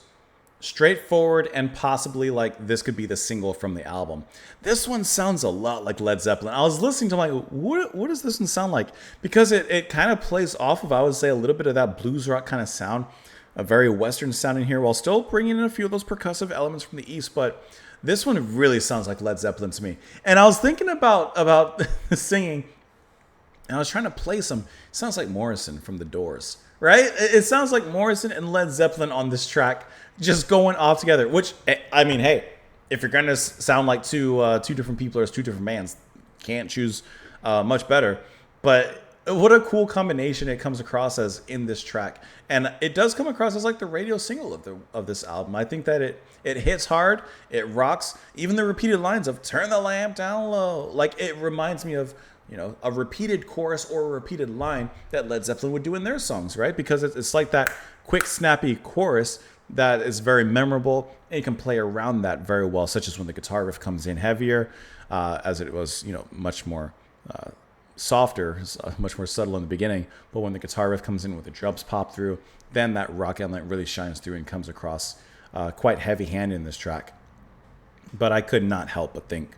straightforward and possibly like this could be the single from the album. This one sounds a lot like Led Zeppelin. I was listening to like, what does this one sound like? Because it kind of plays off of, I would say, a little bit of that blues rock kind of sound, a very Western sound in here, while still bringing in a few of those percussive elements from the East. But this one really sounds like Led Zeppelin to me. And I was thinking about the singing, and I was trying to play some. It sounds like Morrison from The Doors, right? It sounds like Morrison and Led Zeppelin on this track, just going off together. Which, I mean, hey, if you're gonna sound like two different people or two different bands, can't choose much better. But what a cool combination it comes across as in this track, and it does come across as like the radio single of this album. I think that it hits hard, it rocks. Even the repeated lines of "Turn the lamp down low," like it reminds me of, you know, a repeated chorus or a repeated line that Led Zeppelin would do in their songs, right? Because it's like that quick, snappy chorus that is very memorable, and you can play around that very well, such as when the guitar riff comes in heavier, as it was, you know, much more softer, much more subtle in the beginning. But when the guitar riff comes in with the drums pop through, then that rock element really shines through and comes across quite heavy-handed in this track. But I could not help but think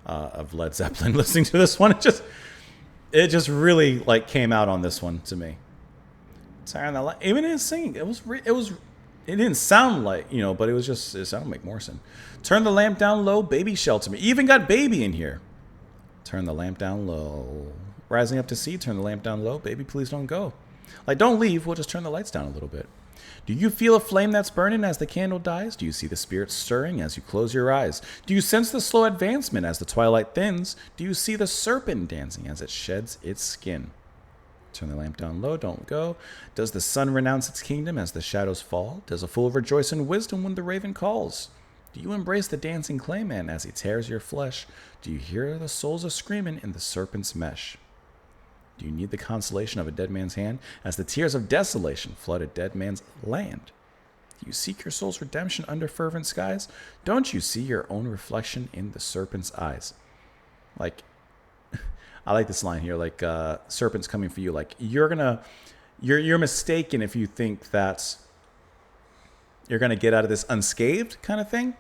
of Led Zeppelin listening to this one. It just really like came out on this one to me. Even in his singing, it didn't sound like, you know, but it sounded like Morrison. Turn the lamp down low, baby, shelter me. Even got baby in here. Turn the lamp down low. Rising up to see, turn the lamp down low, baby, please don't go. Like, don't leave, we'll just turn the lights down a little bit. Do you feel a flame that's burning as the candle dies? Do you see the spirit stirring as you close your eyes? Do you sense the slow advancement as the twilight thins? Do you see the serpent dancing as it sheds its skin? Turn the lamp down low, don't go. Does the sun renounce its kingdom as the shadows fall? Does a fool rejoice in wisdom when the raven calls? Do you embrace the dancing clayman as he tears your flesh? Do you hear the souls a screaming in the serpent's mesh? Do you need the consolation of a dead man's hand as the tears of desolation flood a dead man's land? Do you seek your soul's redemption under fervent skies? Don't you see your own reflection in the serpent's eyes? Like, I like this line here, like, serpent's coming for you. Like, you're mistaken if you think that you're going to get out of this unscathed kind of thing.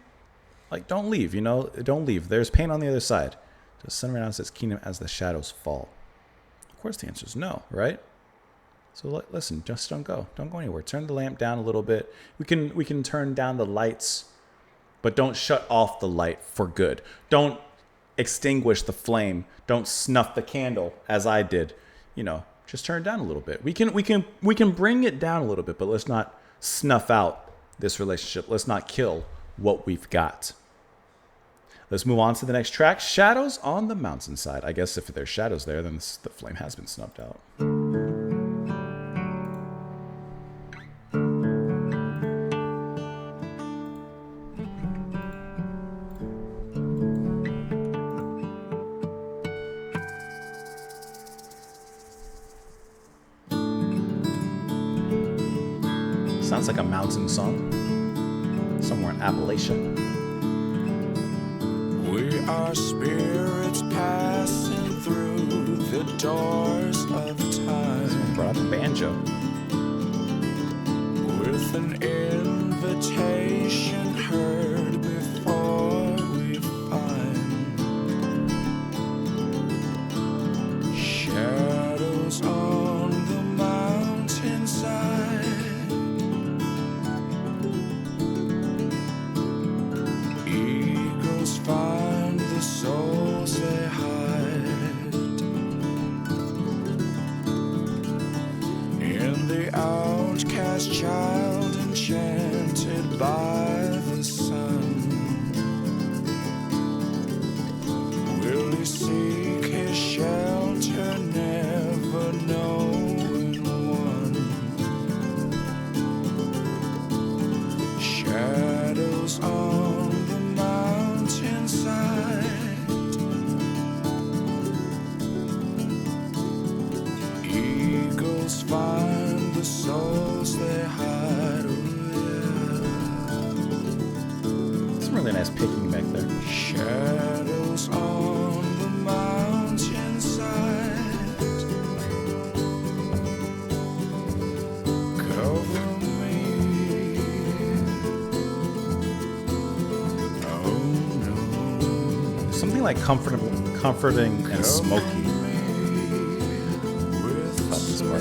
Like, don't leave, you know, don't leave. There's pain on the other side. The sun renounces its kingdom as the shadows fall. Of course the answer is no, right? So listen, just don't go. Don't go anywhere. Turn the lamp down a little bit. We can turn down the lights, but don't shut off the light for good. Don't extinguish the flame. Don't snuff the candle as I did. You know, just turn it down a little bit. We can bring it down a little bit, but let's not snuff out this relationship. Let's not kill what we've got. Let's move on to the next track, Shadows on the Mountainside. I guess if there's shadows there, then the flame has been snuffed out. Sounds like a mountain song, somewhere in Appalachia. We are spirits passing through the doors of time. Brought up a banjo. With an invitation heard before we find shadows on the mountainside. Eagles find the souls they hide in the outcast child enchanted by the sun. Will he seek his shelter, never knowing one? Shadows on the mountainside. Eagles find the souls they hide. Some really nice picking back there. Shadows on the mountainside. something like comforting and smoky about this part.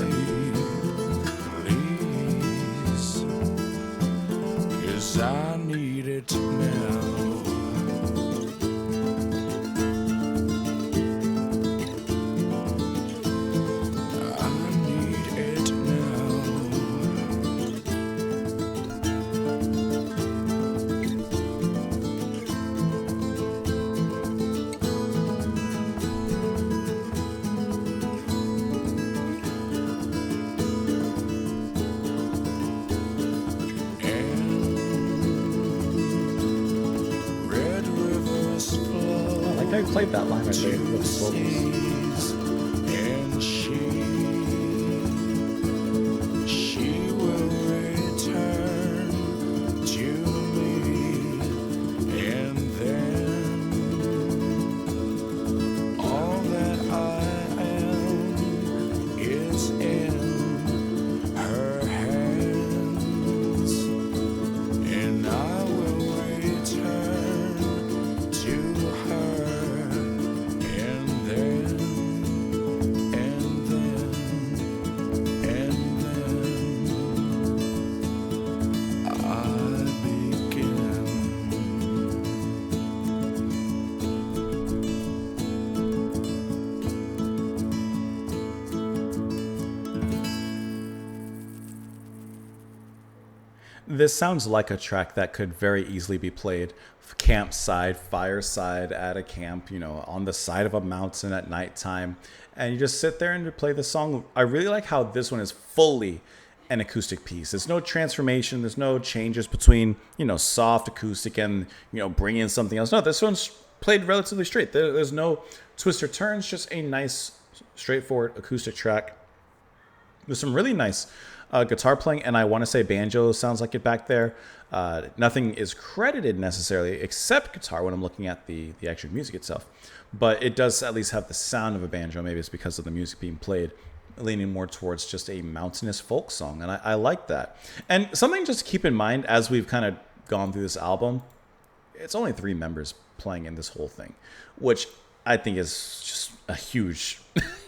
Cause I need it now. I played that line right there with the vocals. And she will return to me, and then all that I am is in her hands, and I will return to her. This sounds like a track that could very easily be played campside, fireside at a camp, on the side of a mountain at nighttime. And you just sit there and you play the song. I really like how this one is fully an acoustic piece. There's no transformation. There's no changes between, soft acoustic and, bringing in something else. No, this one's played relatively straight. There's no twists or turns, just a nice, straightforward acoustic track with some really nice guitar playing, and I want to say banjo sounds like it back there. Nothing is credited necessarily except guitar when I'm looking at the actual music itself, but it does at least have the sound of a banjo. Maybe it's because of the music being played, leaning more towards just a mountainous folk song, and I like that. And something just to keep in mind as we've kind of gone through this album, it's only 3 members playing in this whole thing, which I think is just a huge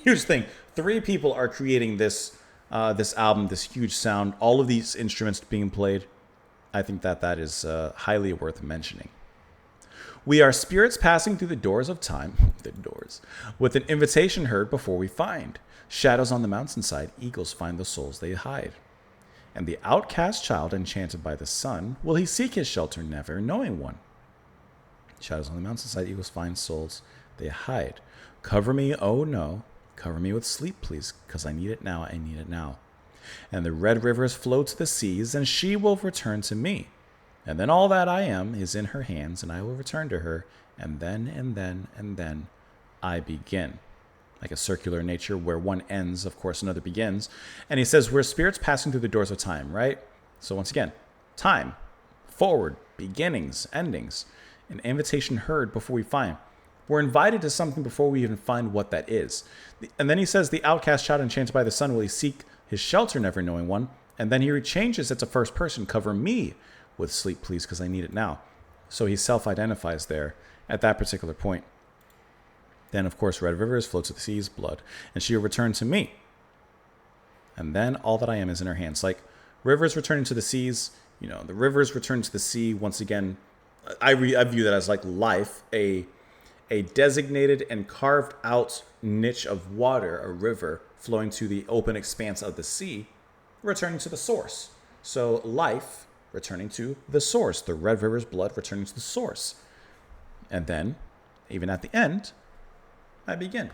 thing. 3 people are creating this album, this huge sound, all of these instruments being played. I think that is highly worth mentioning. We are spirits passing through the doors of time, with an invitation heard before we find. Shadows on the mountainside, eagles find the souls they hide. And the outcast child enchanted by the sun, will he seek his shelter, never knowing one? Shadows on the mountainside, eagles find souls they hide. Cover me, oh no. Cover me with sleep, please, because I need it now, I need it now. And the red rivers flow to the seas, and she will return to me. And then all that I am is in her hands, and I will return to her, and then I begin. Like a circular nature where one ends, of course, another begins. And he says, we're spirits passing through the doors of time, right? So once again, time, forward, beginnings, endings, an invitation heard before we find. We're invited to something before we even find what that is. And then he says, the outcast child enchanted by the sun, will he seek his shelter, never knowing one? And then he changes it to first person, cover me with sleep, please, because I need it now. So he self-identifies there at that particular point. Then, of course, red rivers flow to the seas, blood, and she will return to me. And then all that I am is in her hands. Like rivers returning to the seas, the rivers return to the sea. Once again, I view that as like life, a designated and carved out niche of water, a river flowing to the open expanse of the sea, returning to the source. So life returning to the source, the red river's blood returning to the source. And then, even at the end, I begin.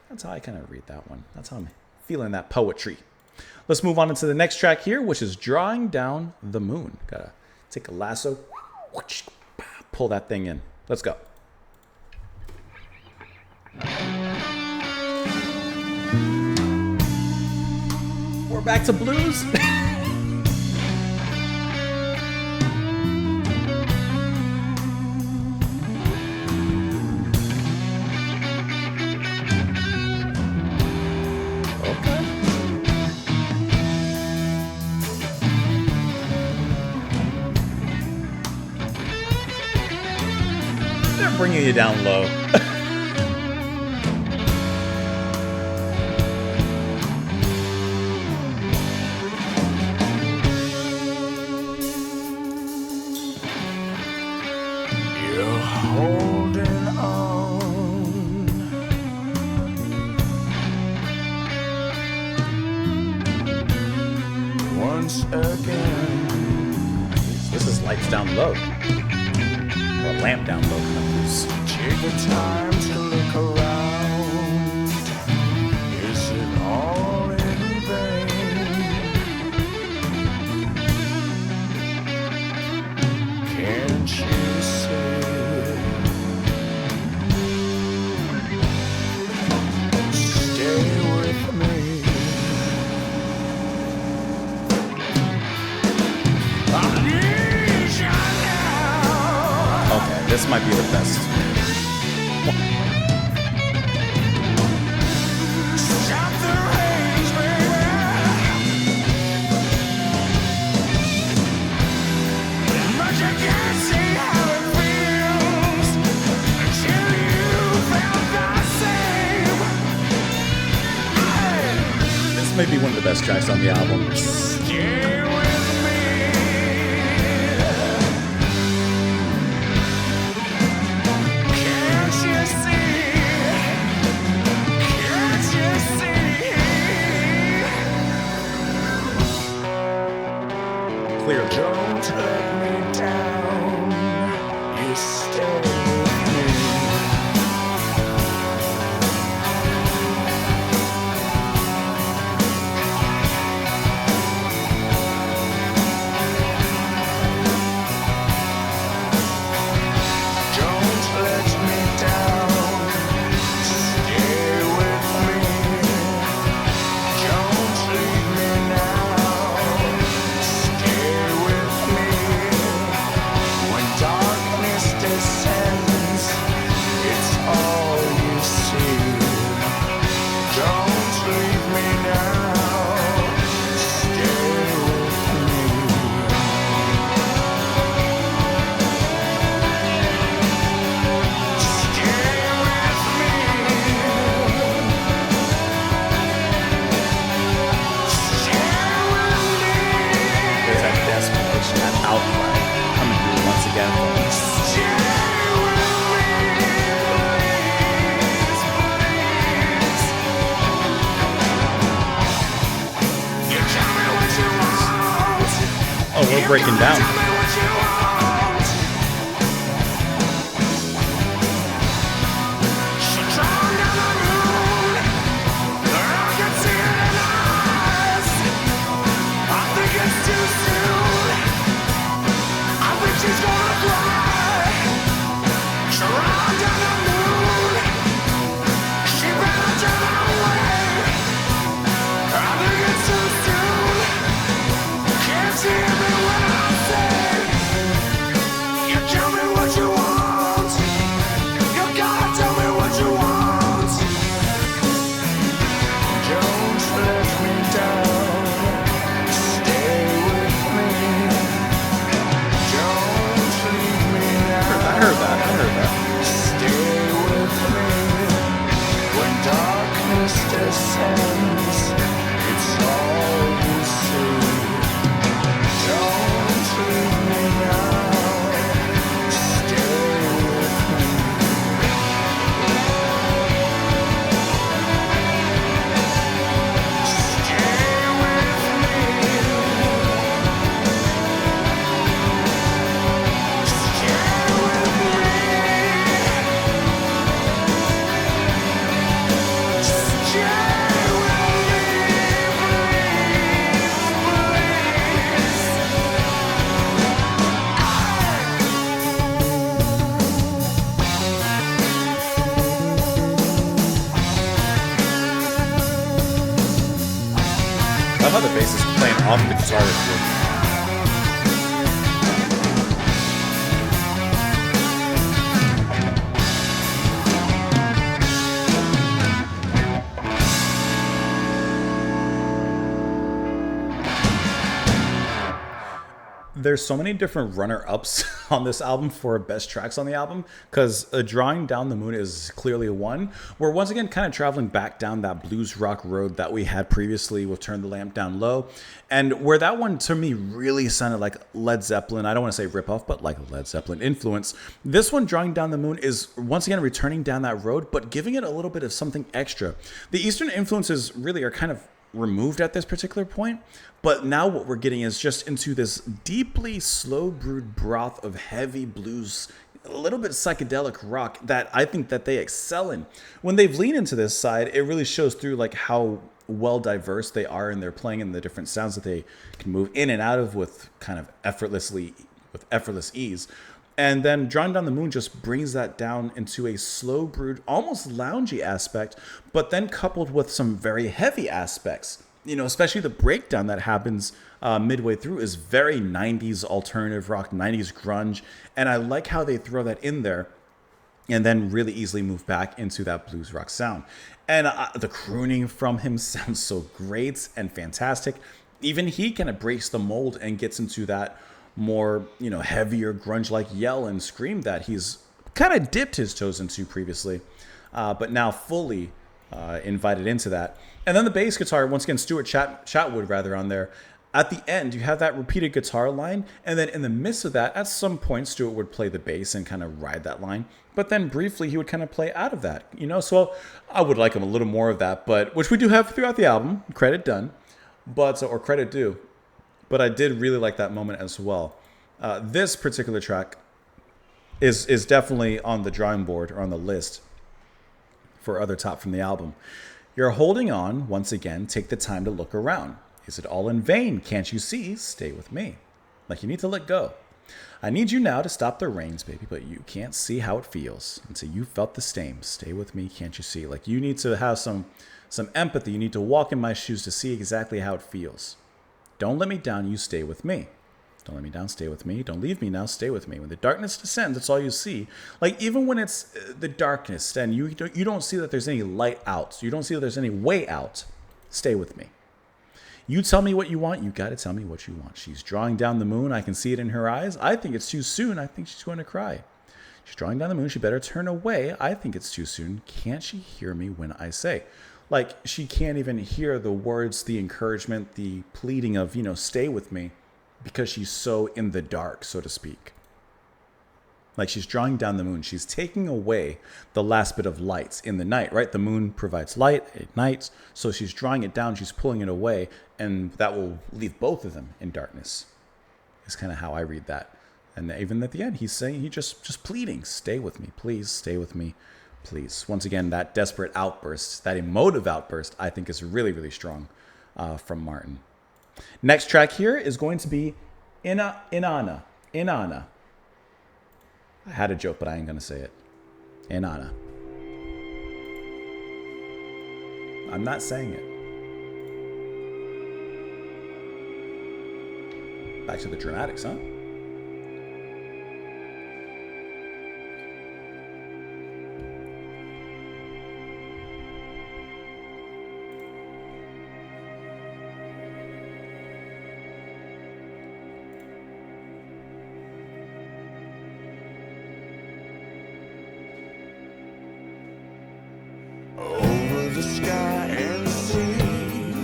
That's how I kind of read that one. That's how I'm feeling that poetry. Let's move on into the next track here, which is Drawing Down the Moon. Gotta take a lasso, pull that thing in. Let's go. We're back to blues. bringing you down low. You're holding on once again. This is lights down low. Or lamp down low. Take the time to look around. Is it all in vain? Can't you see? Stay with me. I need you now. Okay, this might be the best. Stop the rains, baby. But you can't see how it feels until you felt the same. This may be one of the best tracks on the album. Stay with me. Can't you see? Can't you see? Clearly. Don't let me down. You stay with me. Don't let me down. Stay with me. Don't leave me now. Stay with me. When darkness descends, it's all you see. Don't leave me now. Stay with me. Stay with me. Stay with me. There's that desperation, that outcry coming through once again. Stay with me. Please, please. You tell me what you want. Oh, we're breaking down. Tell me what you want. She drowned down the moon. I can see it in her eyes. I think it's too soon. I think she's gonna cry. She ran down the moon. She ran down away. I think it's too soon. Can't you hear me when I say, you tell me what you want. You gotta tell me what you want. Don't let me down. Stay with me. Don't leave me now. I heard that. Stay with me. When darkness descends, it's all you see. Don't leave me now. Stay with me. Stay with me. Stay with me. I love how the bass is playing off the guitar. There's so many different runner-ups on this album for best tracks on the album, because Drawing Down the Moon is clearly one. We're once again kind of traveling back down that blues rock road that we had previously with Turn the Lamp Down Low, and where that one to me really sounded like Led Zeppelin. I don't want to say ripoff, but like Led Zeppelin influence. This one, Drawing Down the Moon, is once again returning down that road, but giving it a little bit of something extra. The Eastern influences really are kind of removed at this particular point, but now what we're getting is just into this deeply slow brewed broth of heavy blues, a little bit psychedelic rock that I think that they excel in. When they've leaned into this side, it really shows through like how well diverse they are in their playing and the different sounds that they can move in and out of with kind of effortless ease. And then Drawing Down the Moon just brings that down into a slow brewed, almost loungy aspect, but then coupled with some very heavy aspects. You know, especially the breakdown that happens midway through is very 90s alternative rock, 90s grunge. And I like how they throw that in there and then really easily move back into that blues rock sound. And the crooning from him sounds so great and fantastic. Even he kind of breaks the mold and gets into that more, you know, heavier grunge-like yell and scream that he's kind of dipped his toes into previously, but now fully invited into that. And then the bass guitar, once again, Stuart Chatwood rather on there. At the end, you have that repeated guitar line, and then in the midst of that, at some point, Stuart would play the bass and kind of ride that line. But then briefly, he would kind of play out of that, you know. So I would like him a little more of that, but which we do have throughout the album. Credit done, but or credit due. But I did really like that moment as well. This particular track is definitely on the drawing board or on the list for other top from the album. You're holding on, once again, take the time to look around. Is it all in vain? Can't you see? Stay with me. Like you need to let go. I need you now to stop the reins, baby, but you can't see how it feels until you felt the stain. Stay with me, can't you see? Like you need to have some empathy. You need to walk in my shoes to see exactly how it feels. Don't let me down, you stay with me. Don't let me down, stay with me. Don't leave me now, stay with me. When the darkness descends, that's all you see. Like, even when it's the darkness and you don't see that there's any light out, you don't see that there's any way out, stay with me. You tell me what you want, you got to tell me what you want. She's drawing down the moon, I can see it in her eyes. I think it's too soon, I think she's going to cry. She's drawing down the moon, she better turn away. I think it's too soon, can't she hear me when I say? Like, she can't even hear the words, the encouragement, the pleading of, you know, stay with me, because she's so in the dark, so to speak. Like, she's drawing down the moon. She's taking away the last bit of light in the night, right? The moon provides light at night, so she's drawing it down, she's pulling it away, and that will leave both of them in darkness. Is kind of how I read that. And even at the end, he's saying, he just pleading, stay with me, please, stay with me. Please. Once again, that desperate outburst, that emotive outburst, I think is really, really strong from Martin. Next track here is going to be Inanna. I had a joke, but I ain't going to say it. Inanna. I'm not saying it. Back to the dramatics, huh? Over the sky and sea,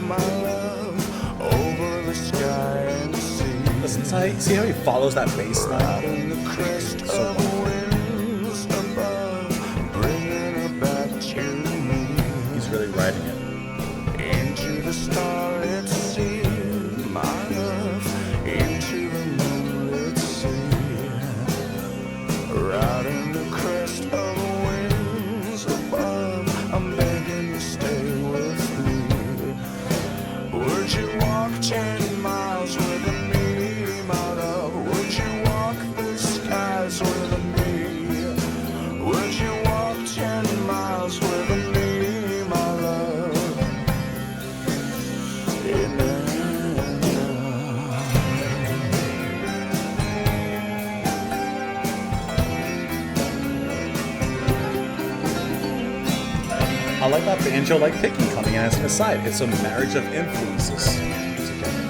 my love. Over the sky and sea. Listen, see how he follows that bass line? Out in the crest of winds above, bringing her back to me. He's really riding it. Into the starlit sea, my love. Into the moonlit sea. Out in the crest of winds above, I'm begging you stay with me. Would you walk 10 miles with me, my love? Would you walk the skies with me? Would you walk 10 miles with me, my love? I like that banjo-like picking coming in as an aside. It's a marriage of influences together.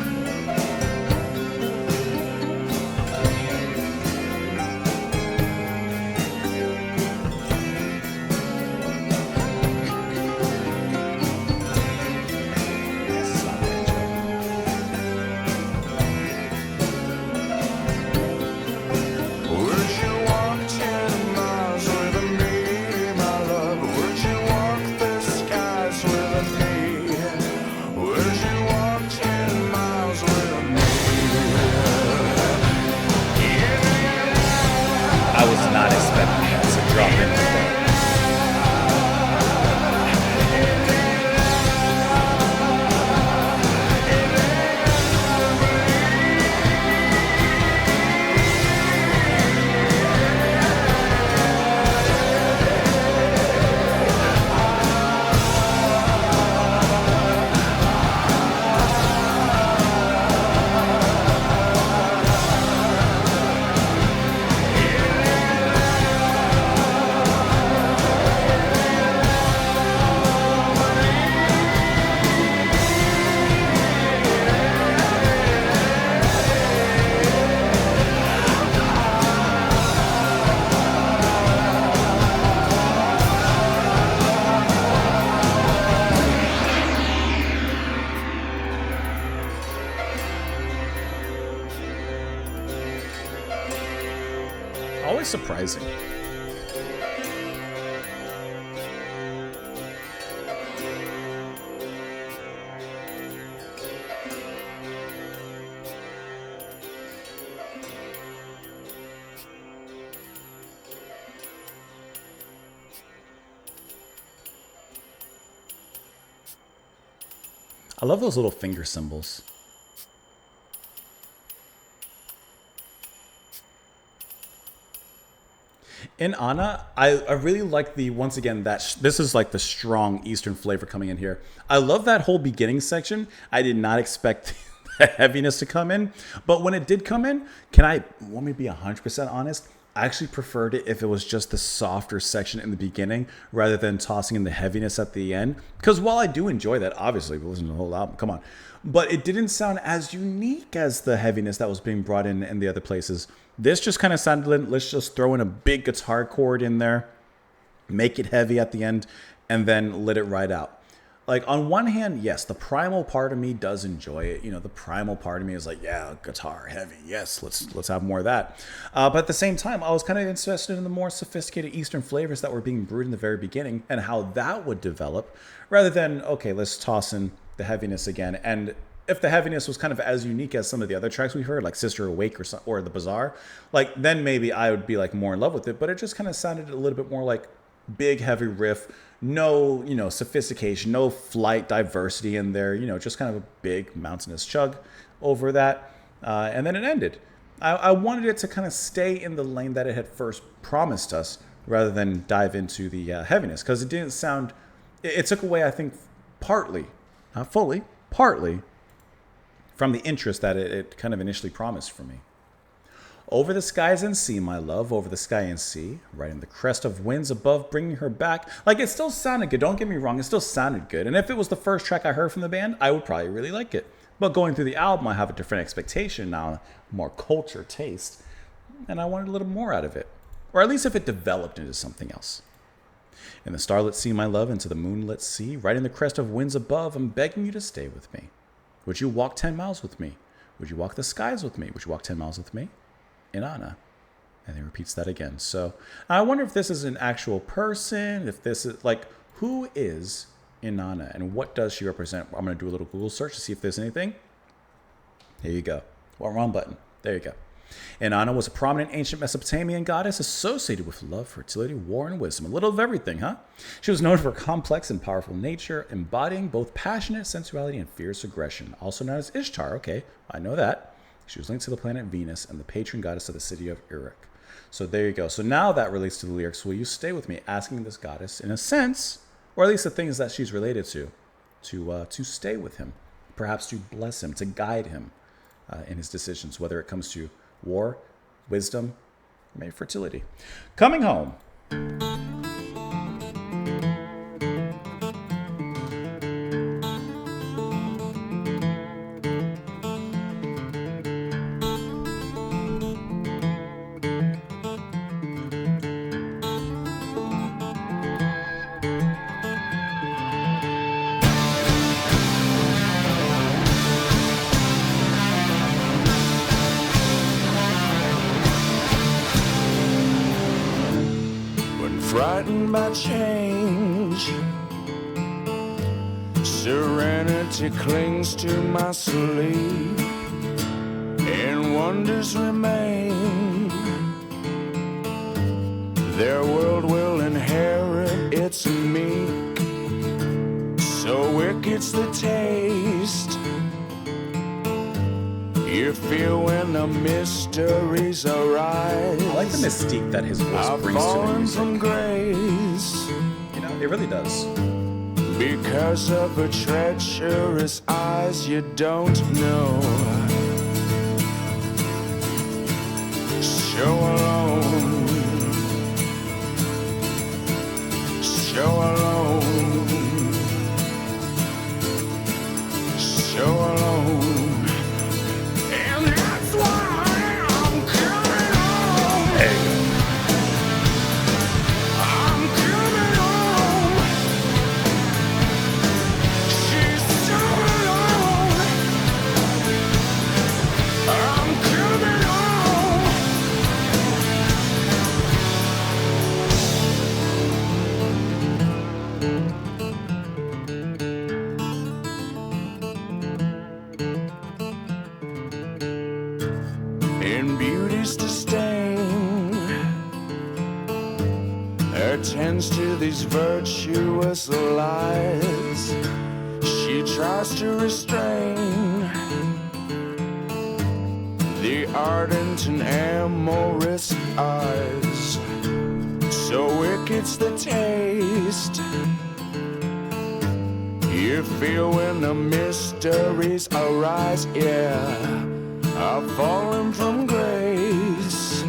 quite surprising. I love those little finger symbols. In Anna, I really like the, once again, that this is like the strong Eastern flavor coming in here. I love that whole beginning section. I did not expect the heaviness to come in, but when it did come in, want me to be 100% honest? I actually preferred it if it was just the softer section in the beginning rather than tossing in the heaviness at the end. Because while I do enjoy that, obviously, we listen to the whole album, come on. But it didn't sound as unique as the heaviness that was being brought in the other places. This just kind of sounded, let's just throw in a big guitar chord in there, make it heavy at the end, and then let it ride out. Like, on one hand, yes, the primal part of me does enjoy it. You know, the primal part of me is like, yeah, guitar, heavy, yes, let's have more of that. But at the same time, I was kind of interested in the more sophisticated Eastern flavors that were being brewed in the very beginning and how that would develop, rather than, okay, let's toss in the heaviness again. And if the heaviness was kind of as unique as some of the other tracks we heard, like Sister Awake or The Bazaar, like, then maybe I would be like more in love with it. But it just kind of sounded a little bit more like big, heavy riff. No, sophistication, no flight diversity in there, just kind of a big mountainous chug over that. And then it ended. I wanted it to kind of stay in the lane that it had first promised us rather than dive into the heaviness, because it didn't sound, it took away, I think, partly, not fully, partly from the interest that it kind of initially promised for me. Over the skies and sea, my love, over the sky and sea, riding the crest of winds above, bringing her back. Like, it still sounded good. Don't get me wrong. It still sounded good. And if it was the first track I heard from the band, I would probably really like it. But going through the album, I have a different expectation now, more culture taste. And I wanted a little more out of it. Or at least if it developed into something else. In the starlit sea, my love, into the moonlit sea, riding the crest of winds above, I'm begging you to stay with me. Would you walk 10 miles with me? Would you walk the skies with me? Would you walk 10 miles with me? Inanna. And he repeats that again. So I wonder if this is an actual person, if this is like, who is Inanna and what does she represent? I'm going to do a little Google search to see if there's anything. Here you go. Well, wrong button. There you go. Inanna was a prominent ancient Mesopotamian goddess associated with love, fertility, war, and wisdom. A little of everything, huh? She was known for her complex and powerful nature, embodying both passionate sensuality and fierce aggression. Also known as Ishtar. Okay, I know that. She was linked to the planet Venus and the patron goddess of the city of Uruk. So there you go. So now that relates to the lyrics. Will you stay with me? Asking this goddess, in a sense, or at least the things that she's related to stay with him. Perhaps to bless him, to guide him in his decisions, whether it comes to war, wisdom, maybe fertility. Coming home. Frightened by change, serenity clings to my sleep, and wonders remain. Their world will inherit its meek, so wicked's the taste you feel when the mysteries arise. I like the mystique that his voice brings to the music. From grace, it really does. Because of her treacherous eyes you don't know. Show alone, show alone, show alone. pretends to these virtuous lies. She tries to restrain the ardent and amorous eyes. So it gets the taste you feel when the mysteries arise, yeah. I've fallen from grace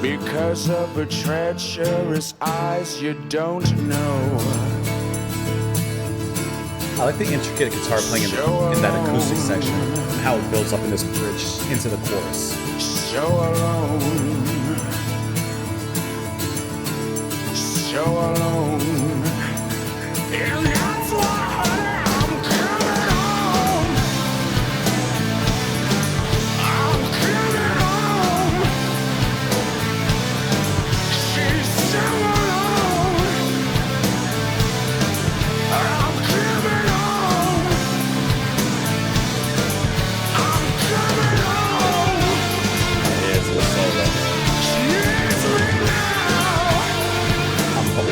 because of her treacherous eyes. You don't know. I like the intricate guitar playing in that acoustic section and how it builds up in this bridge into the chorus. So alone, so alone. And that's why I'm coming home. I'm coming home. She's so alone. I'm coming home. I'm coming home. It's the solo. She needs me now.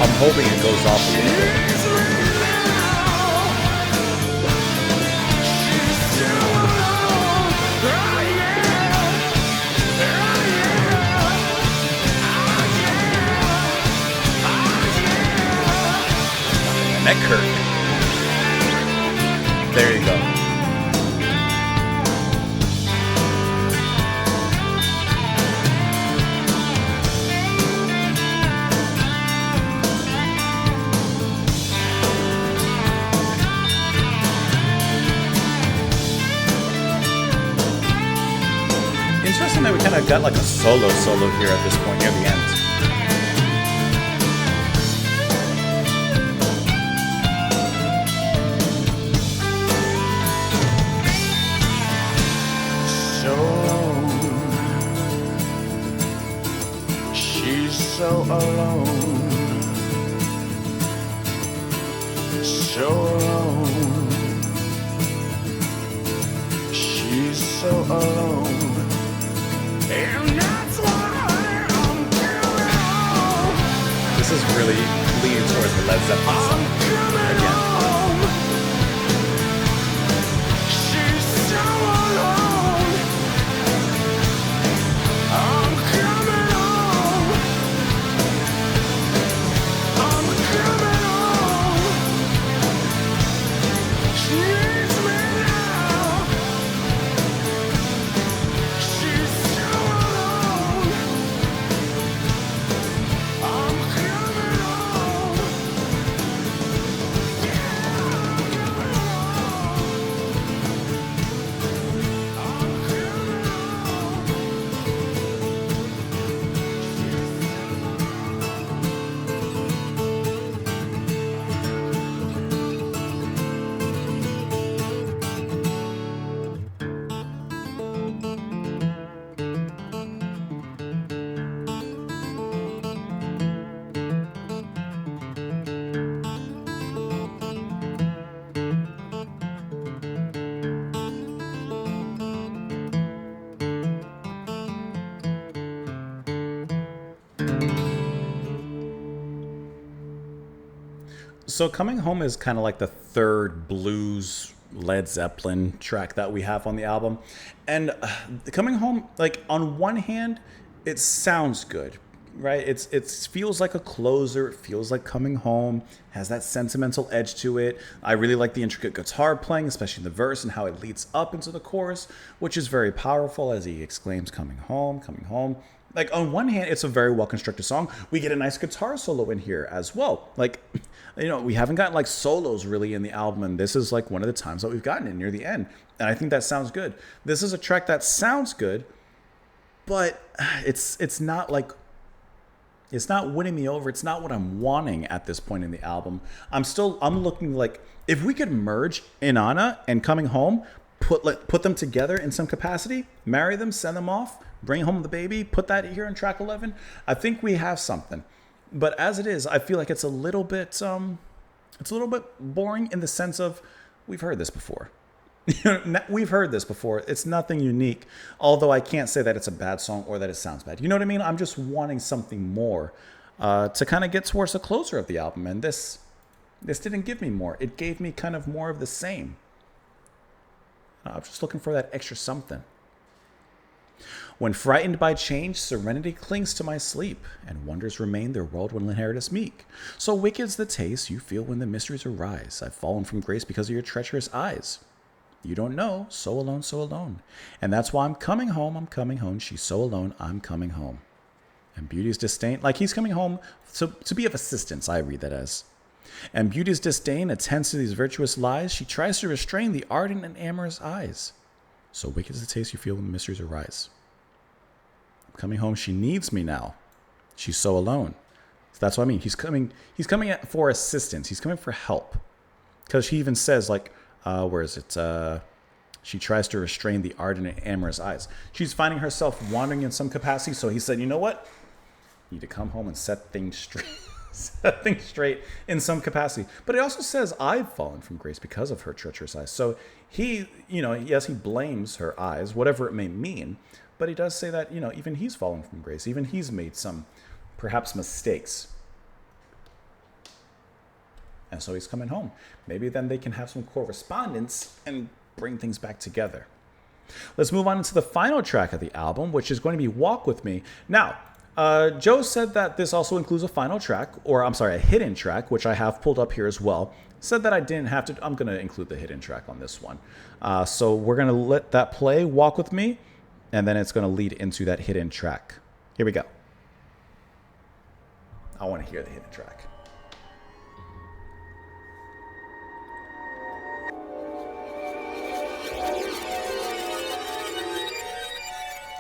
I'm hoping it goes off a little bit. Neck Kirk. There you go. Interesting that we kind of got like a solo here at this point near the end. So alone. She's so alone. So alone. She's so alone. And that's why I'm coming home. This is really leaning towards the Led Zeppelin song again. She's so alone. I'm coming home. I'm coming home. She needs me now. She's so alone. I'm coming home. Yeah, I'm coming home. I'm coming home. So Coming Home is kind of like the third blues Led Zeppelin track that we have on the album. And Coming Home, like on one hand, it sounds good, right? It feels like a closer. It feels like Coming Home, has that sentimental edge to it. I really like the intricate guitar playing, especially in the verse and how it leads up into the chorus, which is very powerful as he exclaims, coming home, coming home. Like on one hand, it's a very well constructed song. We get a nice guitar solo in here as well. Like, you know, we haven't gotten like solos really in the album, and this is like one of the times that we've gotten it near the end. And I think that sounds good. This is a track that sounds good, but it's not like, it's not winning me over. It's not what I'm wanting at this point in the album. I'm looking like, if we could merge Inanna and Coming Home, put them together in some capacity, marry them, send them off, bring home the baby, put that here on track 11, I think we have something. But as it is, I feel like it's a little bit boring in the sense of we've heard this before. We've heard this before. It's nothing unique, although I can't say that it's a bad song or that it sounds bad. You know what I mean? I'm just wanting something more to kind of get towards the closer of the album, and this didn't give me more. It gave me kind of more of the same. I'm just looking for that extra something. When frightened by change, serenity clings to my sleep, and wonders remain their world will inherit us meek. So wicked's the taste you feel when the mysteries arise. I've fallen from grace because of your treacherous eyes. You don't know, so alone, so alone. And that's why I'm coming home. She's so alone, I'm coming home. And beauty's disdain, like he's coming home to be of assistance, I read that as. And beauty's disdain attends to these virtuous lies. She tries to restrain the ardent and amorous eyes. So wicked is the taste you feel when the mysteries arise. I'm coming home, she needs me now. She's so alone. So that's what I mean. He's coming for assistance. He's coming for help. Because she even says, like, where is it? She tries to restrain the ardent and amorous eyes. She's finding herself wandering in some capacity. So he said, you know what? You need to come home and set things straight. Set things straight in some capacity. But it also says, I've fallen from grace because of her treacherous eyes. So he, yes, he blames her eyes, whatever it may mean. But he does say that, even he's fallen from grace. Even he's made some, perhaps, mistakes. And so he's coming home. Maybe then they can have some correspondence and bring things back together. Let's move on into the final track of the album, which is going to be Walk With Me. Now, Joe said that this also includes a final track, a hidden track, which I have pulled up here as well. Said that I didn't have to. I'm going to include the hidden track on this one. So we're going to let that play, Walk With Me, and then it's going to lead into that hidden track. Here we go. I want to hear the hidden track.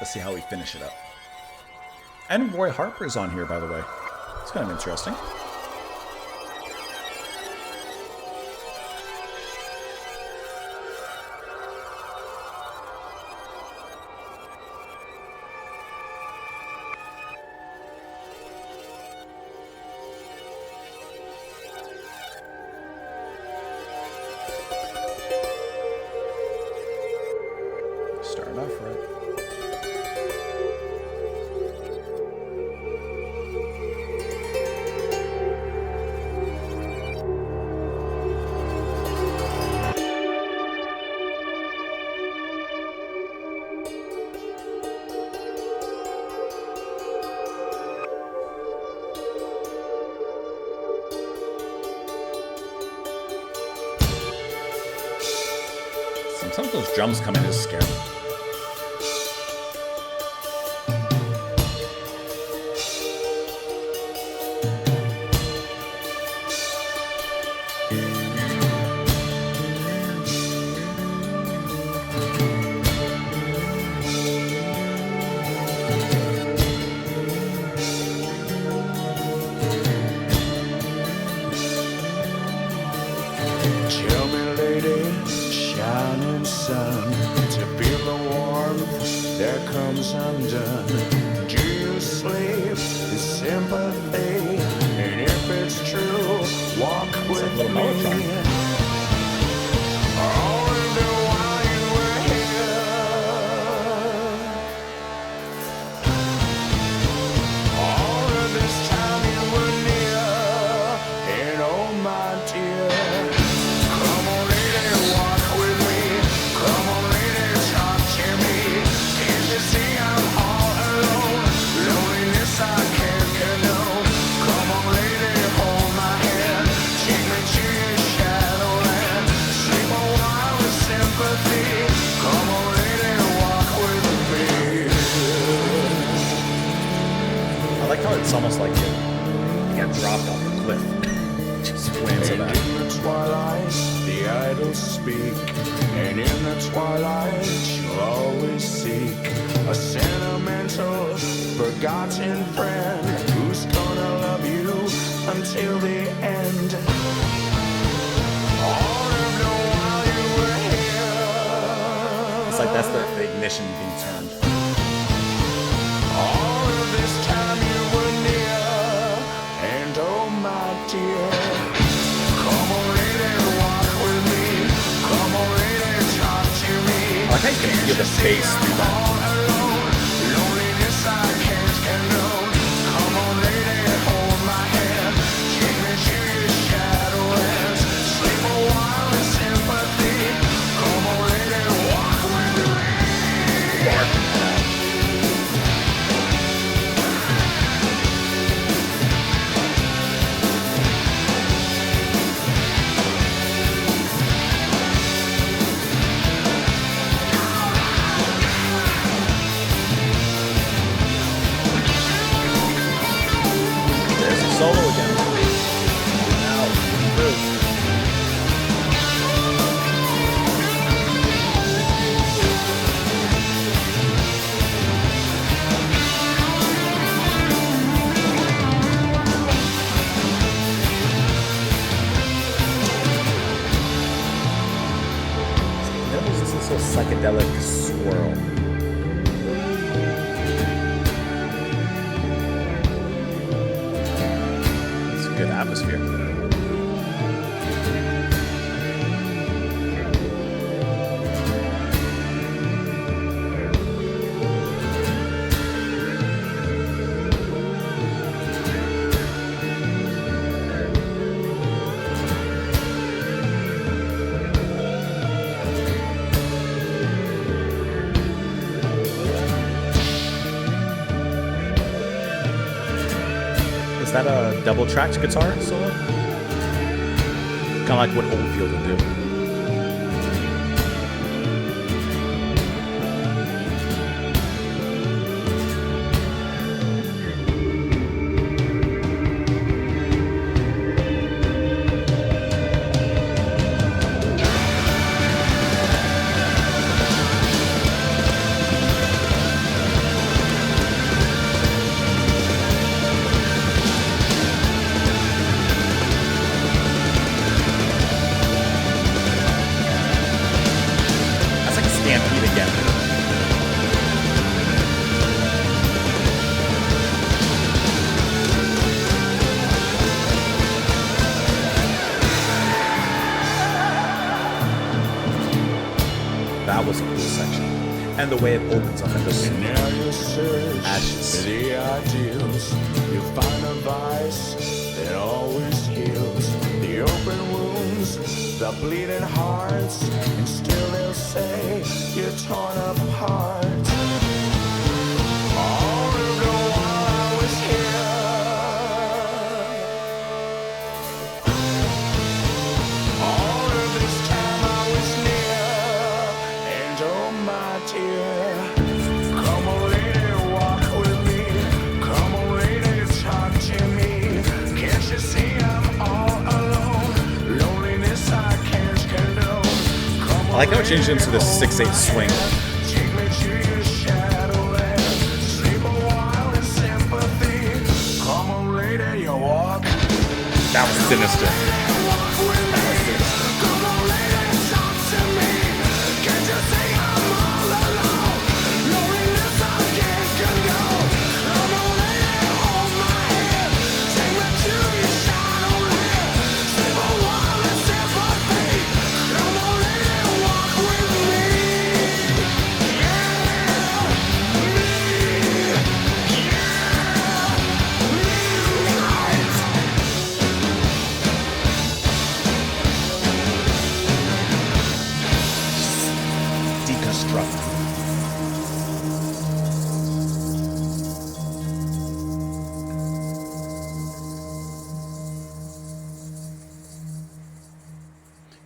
Let's see how we finish it up. And Roy Harper's on here, by the way. It's kind of interesting. Starting off right. Sometimes those drums come in as scary. Tell me, lady, shining sun, to feel the warmth that comes undone. Do you sleep in sympathy? And if it's true, walk with little me. melodrama. All of the while you were here, all of this time you were near, and oh my dear. Come on, lady, walk with me. Come on, lady, talk to me. Can't you see I'm all alone? Loneliness I can't condone. Come on, lady, hold my hand. Take me to your shadowland. Sleep a while with sympathy. Come on, lady, walk with me. I like how it's almost like you got dropped off a cliff. Just way into And that. in the twilight, the idols speak. And in the twilight, you'll always seek a sentimental, forgotten friend who's gonna love you until the end. All of the while you were here. It's like that's the ignition being turned. All of this time you were near, and oh my dear, come on lady, walk with me. Come on lady, talk you can feel the bass through that. Loneliness I can't condone. Come on, lady, hold my hand. Take me to your shadowlands. Sleep a while in sympathy. Come on, lady, walk with me. There's a solo again. Now, through. Then there's this little psychedelic swirl. It's a good atmosphere. Is that a double tracked guitar solo? Kind of like what Oldfield would do. That's like a stampede again. That was a cool section. And the way it opens up in this Now you search Ashes. for the ideals. You find a vice that always heals the open wounds, the bleeding hearts, and still they'll say you're torn apart. All of the while I was here. All of this time I was near. And oh my dear, come on lady, walk with me. Come on lady, talk to me. Can't you see I'm all alone? Loneliness I can't condone. Come I like how it changed into this 6/8 swing. take me to your shadowlands. Sleep a while in sympathy. Come on lady, you walk. That was sinister. Walk with me. Come on lady, talk to me. Can't you see I'm all alone? Loneliness I can't condone. Come on lady, hold my hand. Take me to your shadowlands. Sleep a while in sympathy. Come on lady, walk with me. Deconstruct.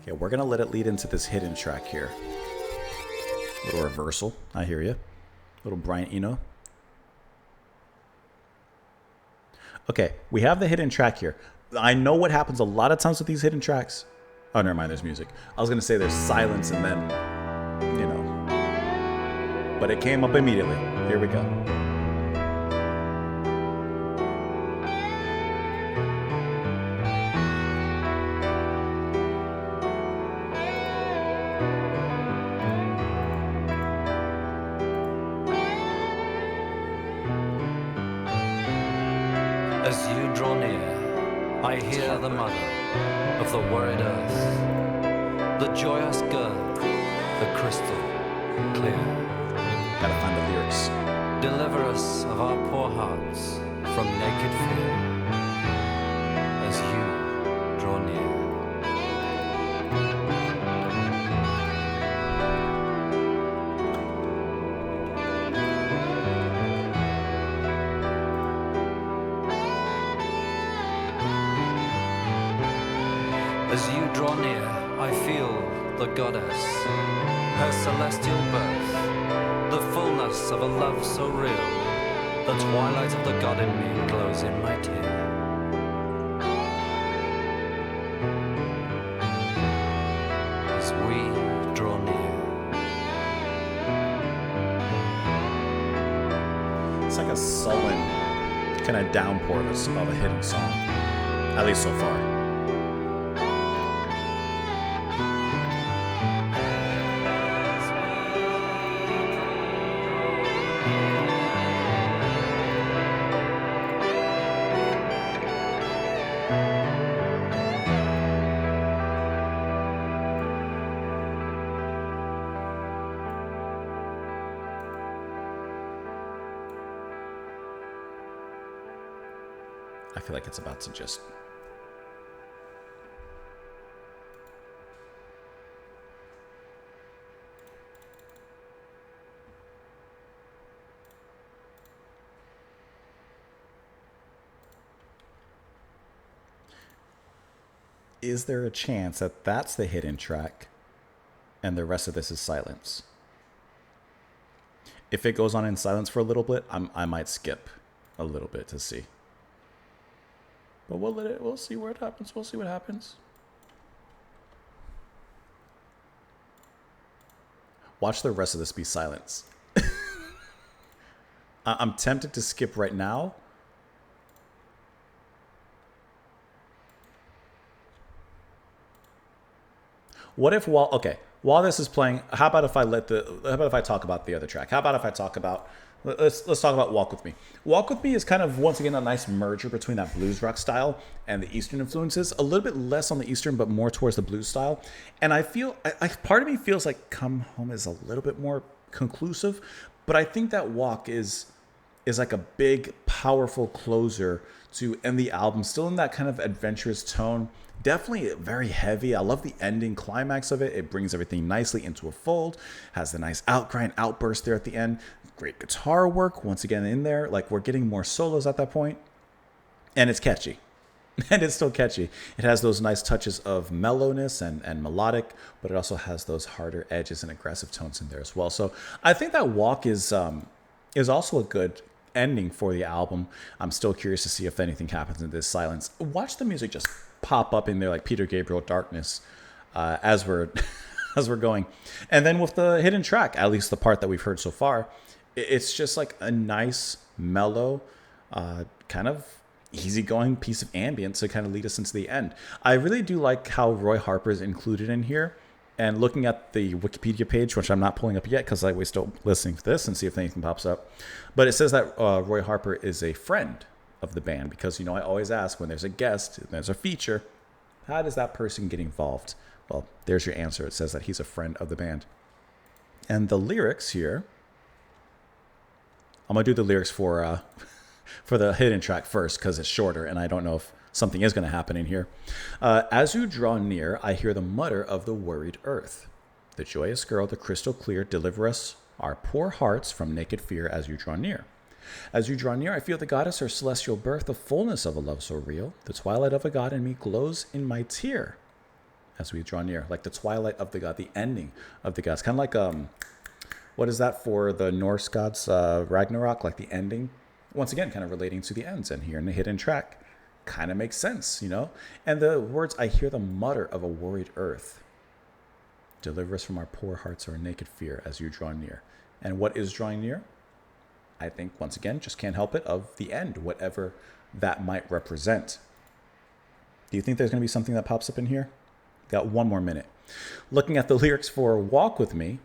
Okay, we're gonna let it lead into this hidden track here. Little reversal. I hear you. Little Brian Eno. Okay, we have the hidden track here. I know what happens a lot of times with these hidden tracks. Oh, never mind, there's music. I was gonna say there's silence and then, you know. But it came up immediately. Here we go. As you draw near, I hear the mother of the worried earth, the joyous girl, the crystal, clear. Gotta find the lyrics. Deliver us of our poor hearts from naked fear as you draw near. As you draw near, I feel the goddess, her celestial birth, the fullness of a love so real. The twilight of the god in me glows in my tear. As we draw near. It's like a sullen kind of downpour of a hidden song, at least so far. I feel like it's about to just... Is there a chance that that's the hidden track and the rest of this is silence? If it goes on in silence for a little bit, I might skip a little bit to see. But we'll see where it happens. We'll see what happens. Watch the rest of this be silence. I'm tempted to skip right now. What if while this is playing, how about if I talk about the other track? How about if I talk about let's talk about Walk With Me. Walk With Me is kind of, once again, a nice merger between that blues rock style and the Eastern influences. A little bit less on the Eastern, but more towards the blues style. And I feel, part of me feels like Come Home is a little bit more conclusive, but I think that Walk is like a big, powerful closer to end the album, still in that kind of adventurous tone. Definitely very heavy. I love the ending climax of it. It brings everything nicely into a fold. Has the nice outcry and outburst there at the end. Great guitar work once again in there. Like, we're getting more solos at that point. And it's catchy. And it's still catchy. It has those nice touches of mellowness and melodic, but it also has those harder edges and aggressive tones in there as well. So I think that Walk is also a good ending for the album. I'm still curious to see if anything happens in this silence. Watch the music just pop up in there like Peter Gabriel Darkness as we're going. And then with the hidden track, at least the part that we've heard so far, it's just like a nice, mellow, kind of easygoing piece of ambient to kind of lead us into the end. I really do like how Roy Harper is included in here. And looking at the Wikipedia page, which I'm not pulling up yet because we're still listening to this and see if anything pops up. But it says that Roy Harper is a friend of the band because, I always ask when there's a guest, there's a feature, how does that person get involved? Well, there's your answer. It says that he's a friend of the band. And the lyrics here, I'm going to do the lyrics for the hidden track first because it's shorter and I don't know if something is going to happen in here. As you draw near, I hear the mutter of the worried earth. The joyous girl, the crystal clear, deliver us our poor hearts from naked fear as you draw near. As you draw near, I feel the goddess, her celestial birth, the fullness of a love so real. The twilight of a god in me glows in my tear. As we draw near, like the twilight of the god, the ending of the gods. Kind of like, what is that for the Norse gods, Ragnarok, like the ending? Once again, kind of relating to the ends. And here in the hidden track, kind of makes sense, And the words, I hear the mutter of a worried earth. Deliver us from our poor hearts, our naked fear, as you draw near. And what is drawing near? I think, once again, just can't help it, of the end, whatever that might represent. Do you think there's going to be something that pops up in here? Got one more minute. Looking at the lyrics for Walk With Me,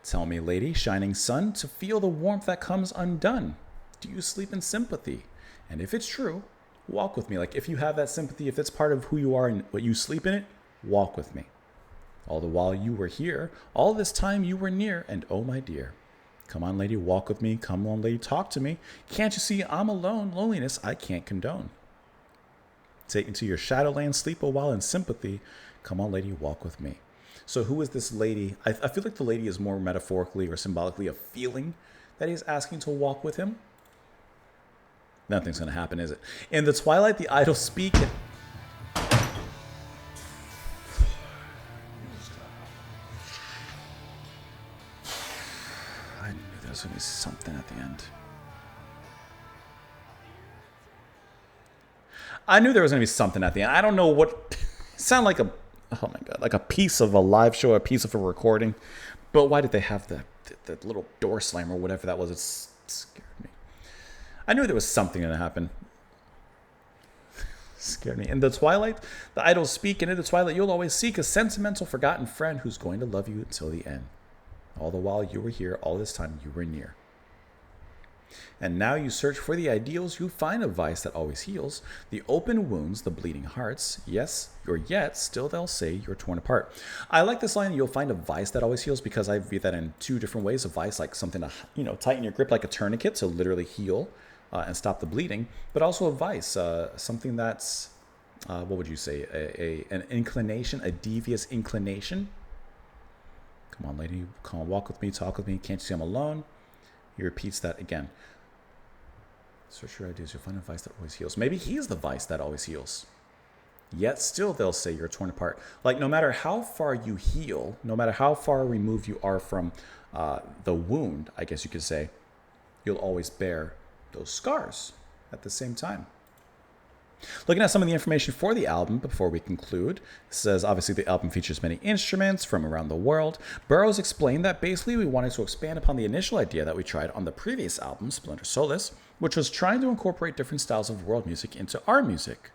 tell me, lady, shining sun, to feel the warmth that comes undone. Do you sleep in sympathy? And if it's true, walk with me. Like, if you have that sympathy, if it's part of who you are and what you sleep in it, walk with me. All the while you were here, all this time you were near, and oh my dear. Come on, lady, walk with me. Come on, lady, talk to me. Can't you see I'm alone? Loneliness I can't condone. Take me to your shadowland, sleep a while in sympathy. Come on, lady, walk with me. So who is this lady? I feel like the lady is more metaphorically or symbolically a feeling that he's asking to walk with him. Nothing's going to happen, is it? In the twilight, the idols speak. I knew there was going to be something at the end. I knew there was going to be something at the end. I don't know what. It sounded like a. Oh my god, like a piece of a live show, a piece of a recording. But why did they have the little door slam or whatever that was? It scared me. I knew there was something going to happen. Scared me. In the twilight, the idols speak, and in the twilight, you'll always seek a sentimental, forgotten friend who's going to love you until the end. All the while you were here, all this time you were near. And now you search for the ideals, you find a vice that always heals. The open wounds, the bleeding hearts. Yes, or yet, still they'll say you're torn apart. I like this line, you'll find a vice that always heals, because I view that in two different ways. A vice, like something to, tighten your grip like a tourniquet to literally heal and stop the bleeding. But also a vice, something that's, what would you say, an inclination, a devious inclination. Come on, lady, come on, walk with me, talk with me. Can't you see I'm alone? He repeats that again. Search your ideas, you'll find a vice that always heals. Maybe he's the vice that always heals. Yet still they'll say you're torn apart. Like no matter how far you heal, no matter how far removed you are from the wound, I guess you could say, you'll always bear those scars at the same time. Looking at some of the information for the album before we conclude, it says obviously the album features many instruments from around the world. Burroughs explained that basically we wanted to expand upon the initial idea that we tried on the previous album, Splinter Solace, which was trying to incorporate different styles of world music into our music.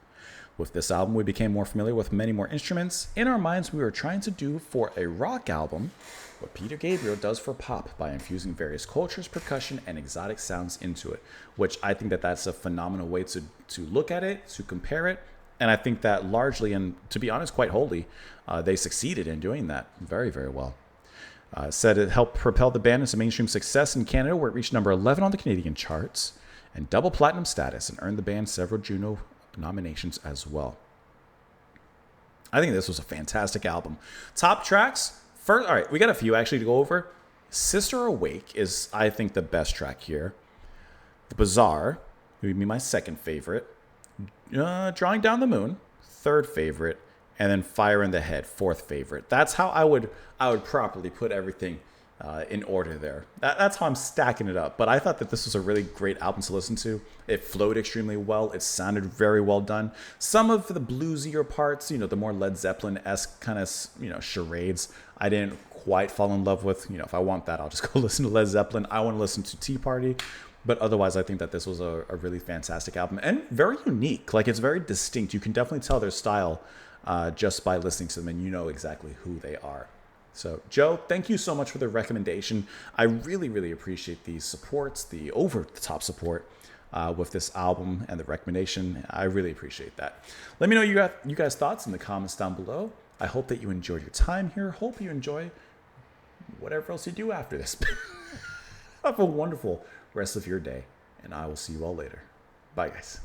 With this album, we became more familiar with many more instruments. In our minds, we were trying to do for a rock album what Peter Gabriel does for pop by infusing various cultures, percussion, and exotic sounds into it, which I think that that's a phenomenal way to look at it, to compare it. And I think that largely, and to be honest, quite wholly, they succeeded in doing that very, very well. Said it helped propel the band into mainstream success in Canada, where it reached number 11 on the Canadian charts and double platinum status, and earned the band several Juno nominations as well. I think this was a fantastic album. Top tracks. First, all right, we got a few actually to go over. Sister Awake is, I think, the best track here. The Bazaar would be my second favorite. Drawing Down the Moon, third favorite. And then Fire in the Head, fourth favorite. That's how I would properly put everything in order there. That's how I'm stacking it up. But I thought that this was a really great album to listen to. It flowed extremely well. It sounded very well done. Some of the bluesier parts, the more Led Zeppelin-esque kind of, charades, I didn't quite fall in love with. If I want that, I'll just go listen to Led Zeppelin. I want to listen to Tea Party. But otherwise, I think that this was a really fantastic album and very unique. Like, it's very distinct. You can definitely tell their style just by listening to them, and you know exactly who they are. So, Joe, thank you so much for the recommendation. I really, really appreciate the supports, the over-the-top support with this album and the recommendation. I really appreciate that. Let me know you guys' thoughts in the comments down below. I hope that you enjoyed your time here. Hope you enjoy whatever else you do after this. Have a wonderful rest of your day, and I will see you all later. Bye, guys.